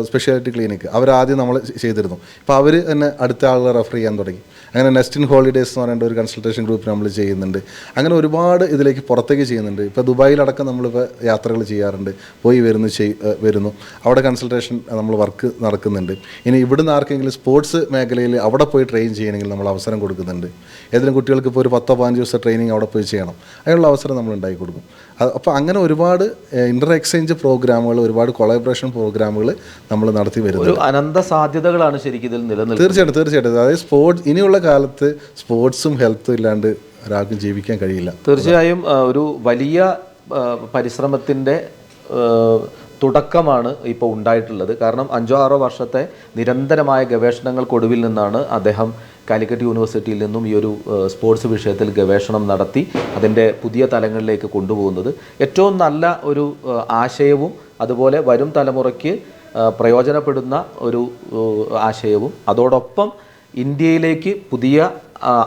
സ്പെഷ്യാലിറ്റി ക്ലിനിക്ക് അവരാദ്യം നമ്മൾ ചെയ്തിരുന്നു, ഇപ്പോൾ അവർ തന്നെ അടുത്ത ആളുകളെ റെഫർ ചെയ്യാൻ തുടങ്ങി. അങ്ങനെ നെസ്റ്റിൻ ഹോളിഡേയ്സ് എന്ന് പറയുന്ന ഒരു കൺസൾട്ടേഷൻ ഗ്രൂപ്പ് നമ്മൾ ചെയ്യുന്നുണ്ട്. അങ്ങനെ ഒരുപാട് ഇതിലേക്ക് പുറത്തേക്ക് ചെയ്യുന്നുണ്ട്. ഇപ്പോൾ ദുബായിലടക്കം നമ്മളിപ്പോൾ യാത്രകൾ ചെയ്യാറുണ്ട്, പോയി വരുന്നു അവിടെ കൺസൾട്ടേഷൻ നമ്മൾ വർക്ക് നടക്കുന്നുണ്ട്. ഇനി ഇവിടുന്ന് ആർക്കെങ്കിലും സ്പോർട്സ് മേഖലയിൽ അവിടെ പോയി ട്രെയിൻ ചെയ്യണമെങ്കിൽ നമ്മൾ അവസരം കൊടുക്കുന്നുണ്ട്. ഏതെങ്കിലും കുട്ടികൾക്ക് ഇപ്പോൾ ഒരു 10-15 ദിവസത്തെ ട്രെയിനിങ് അവിടെ പോയി ചെയ്യണം, അതിനുള്ള അവസരം നമ്മൾ ഉണ്ടാക്കി കൊടുക്കും. അപ്പോൾ അങ്ങനെ ഒരുപാട് ഇൻ്റർ എക്സ്ചേഞ്ച് പ്രോഗ്രാമുകൾ, ഒരുപാട് കൊളാബറേഷൻ പ്രോഗ്രാമുകൾ നമ്മൾ നടത്തി വരുന്നത്. ഒരു അനന്ത സാധ്യതകളാണ് ശരിക്കും ഇതിൽ നിലനിൽക്കുന്നത്. തീർച്ചയായിട്ടും. അതായത് ഇനിയുള്ള കാലത്ത് സ്പോർട്സും ഹെൽത്തും ഇല്ലാണ്ട് ഒരാൾക്കും ജീവിക്കാൻ കഴിയില്ല. തീർച്ചയായും ഒരു വലിയ പരിശ്രമത്തിൻ്റെ തുടക്കമാണ് ഇപ്പോൾ ഉണ്ടായിട്ടുള്ളത്. കാരണം 5-6 വർഷത്തെ നിരന്തരമായ ഗവേഷണങ്ങൾക്കൊടുവിൽ നിന്നാണ് അദ്ദേഹം കാലിക്കറ്റ് യൂണിവേഴ്സിറ്റിയിൽ നിന്നും ഈ ഒരു സ്പോർട്സ് വിഷയത്തിൽ ഗവേഷണം നടത്തി അതിൻ്റെ പുതിയ തലങ്ങളിലേക്ക് കൊണ്ടുപോകുന്നത്. ഏറ്റവും നല്ല ഒരു ആശയവും അതുപോലെ വരും തലമുറയ്ക്ക് പ്രയോജനപ്പെടുന്ന ഒരു ആശയവും അതോടൊപ്പം ഇന്ത്യയിലേക്ക് പുതിയ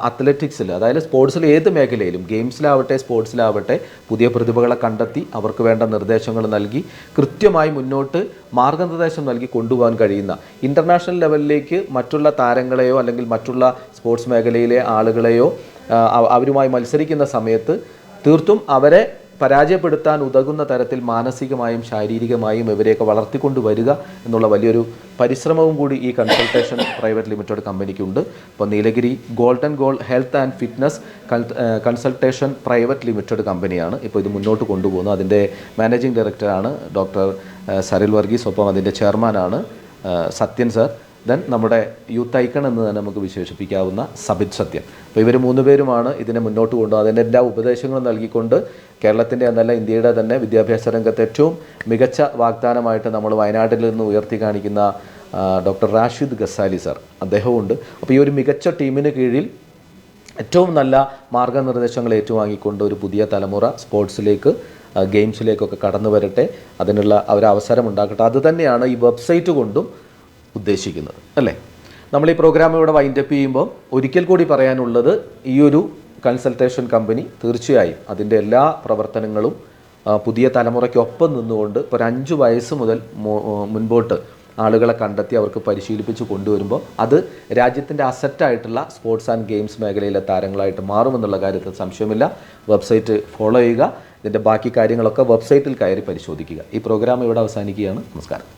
അത്ലറ്റിക്സിൽ, അതായത് സ്പോർട്സിൽ ഏത് മേഖലയിലും, ഗെയിംസിലാവട്ടെ സ്പോർട്സിലാവട്ടെ, പുതിയ പ്രതിഭകളെ കണ്ടെത്തി അവർക്ക് വേണ്ട നിർദ്ദേശങ്ങൾ നൽകി കൃത്യമായി മുന്നോട്ട് മാർഗനിർദ്ദേശം നൽകി കൊണ്ടുപോകാൻ കഴിയുന്ന, ഇൻ്റർനാഷണൽ ലെവലിലേക്ക് മറ്റുള്ള താരങ്ങളെയോ അല്ലെങ്കിൽ മറ്റുള്ള സ്പോർട്സ് മേഖലയിലെ ആളുകളെയോ അവരുമായി മത്സരിക്കുന്ന സമയത്ത് തീർത്തും അവരെ പരാജയപ്പെടുത്താൻ ഉതകുന്ന തരത്തിൽ മാനസികമായും ശാരീരികമായും ഇവരെയൊക്കെ വളർത്തിക്കൊണ്ട് വരിക എന്നുള്ള വലിയൊരു പരിശ്രമവും കൂടി ഈ കൺസൾട്ടേഷൻ പ്രൈവറ്റ് ലിമിറ്റഡ് കമ്പനിക്കുണ്ട്. ഇപ്പോൾ Nilgiri golden goal health and fitness consultation private limited കമ്പനിയാണ് ഇപ്പോൾ ഇത് മുന്നോട്ട് കൊണ്ടുപോകുന്നത്. അതിൻ്റെ മാനേജിംഗ് ഡയറക്ടറാണ് ഡോക്ടർ സരിൽ വർഗീസ്, ഒപ്പം അതിൻ്റെ ചെയർമാനാണ് സത്യൻ സർ. ദെൻ നമ്മുടെ യൂത്ത് ഐക്കൺ എന്ന് തന്നെ നമുക്ക് വിശേഷിപ്പിക്കാവുന്ന സബിത് സത്യൻ. അപ്പോൾ ഇവർ 3 പേരുമാണ് ഇതിനെ മുന്നോട്ട് കൊണ്ടുപോകുന്നത്. അതിൻ്റെ എല്ലാ ഉപദേശങ്ങളും നൽകിക്കൊണ്ട് കേരളത്തിൻ്റെ എന്നല്ല ഇന്ത്യയുടെ തന്നെ വിദ്യാഭ്യാസ രംഗത്ത് ഏറ്റവും മികച്ച വാഗ്ദാനമായിട്ട് നമ്മൾ വയനാട്ടിൽ നിന്ന് ഉയർത്തി കാണിക്കുന്ന ഡോക്ടർ റാഷിദ് ഗസാലി സർ, അദ്ദേഹമുണ്ട്. അപ്പോൾ ഈ ഒരു മികച്ച ടീമിന് കീഴിൽ ഏറ്റവും നല്ല മാർഗനിർദ്ദേശങ്ങൾ ഏറ്റുവാങ്ങിക്കൊണ്ട് ഒരു പുതിയ തലമുറ സ്പോർട്സിലേക്ക്, ഗെയിംസിലേക്കൊക്കെ കടന്നു വരട്ടെ, അതിനുള്ള അവസരം ഉണ്ടാക്കട്ടെ. അതുതന്നെയാണ് ഈ വെബ്സൈറ്റ് കൊണ്ടും ഉദ്ദേശിക്കുന്നത്, അല്ലേ? നമ്മൾ ഈ പ്രോഗ്രാം ഇവിടെ വൈൻഡപ്പ് ചെയ്യുമ്പോൾ ഒരിക്കൽ കൂടി പറയാനുള്ളത്, ഈ ഒരു കൺസൾട്ടേഷൻ കമ്പനി തീർച്ചയായും അതിൻ്റെ എല്ലാ പ്രവർത്തനങ്ങളും പുതിയ തലമുറയ്ക്കൊപ്പം നിന്നുകൊണ്ട് ഒരു 5 വയസ്സ് മുതൽ മുൻപോട്ട് ആളുകളെ കണ്ടെത്തി അവർക്ക് പരിശീലിപ്പിച്ച് കൊണ്ടുവരുമ്പോൾ അത് രാജ്യത്തിൻ്റെ അസറ്റായിട്ടുള്ള സ്പോർട്സ് ആൻഡ് ഗെയിംസ് മേഖലയിലെ താരങ്ങളായിട്ട് മാറുമെന്നുള്ള കാര്യത്തിൽ സംശയമില്ല. വെബ്സൈറ്റ് ഫോളോ ചെയ്യുക. ഇതിൻ്റെ ബാക്കി കാര്യങ്ങളൊക്കെ വെബ്സൈറ്റിൽ കയറി പരിശോധിക്കുക. ഈ പ്രോഗ്രാം ഇവിടെ അവസാനിക്കുകയാണ്. നമസ്കാരം.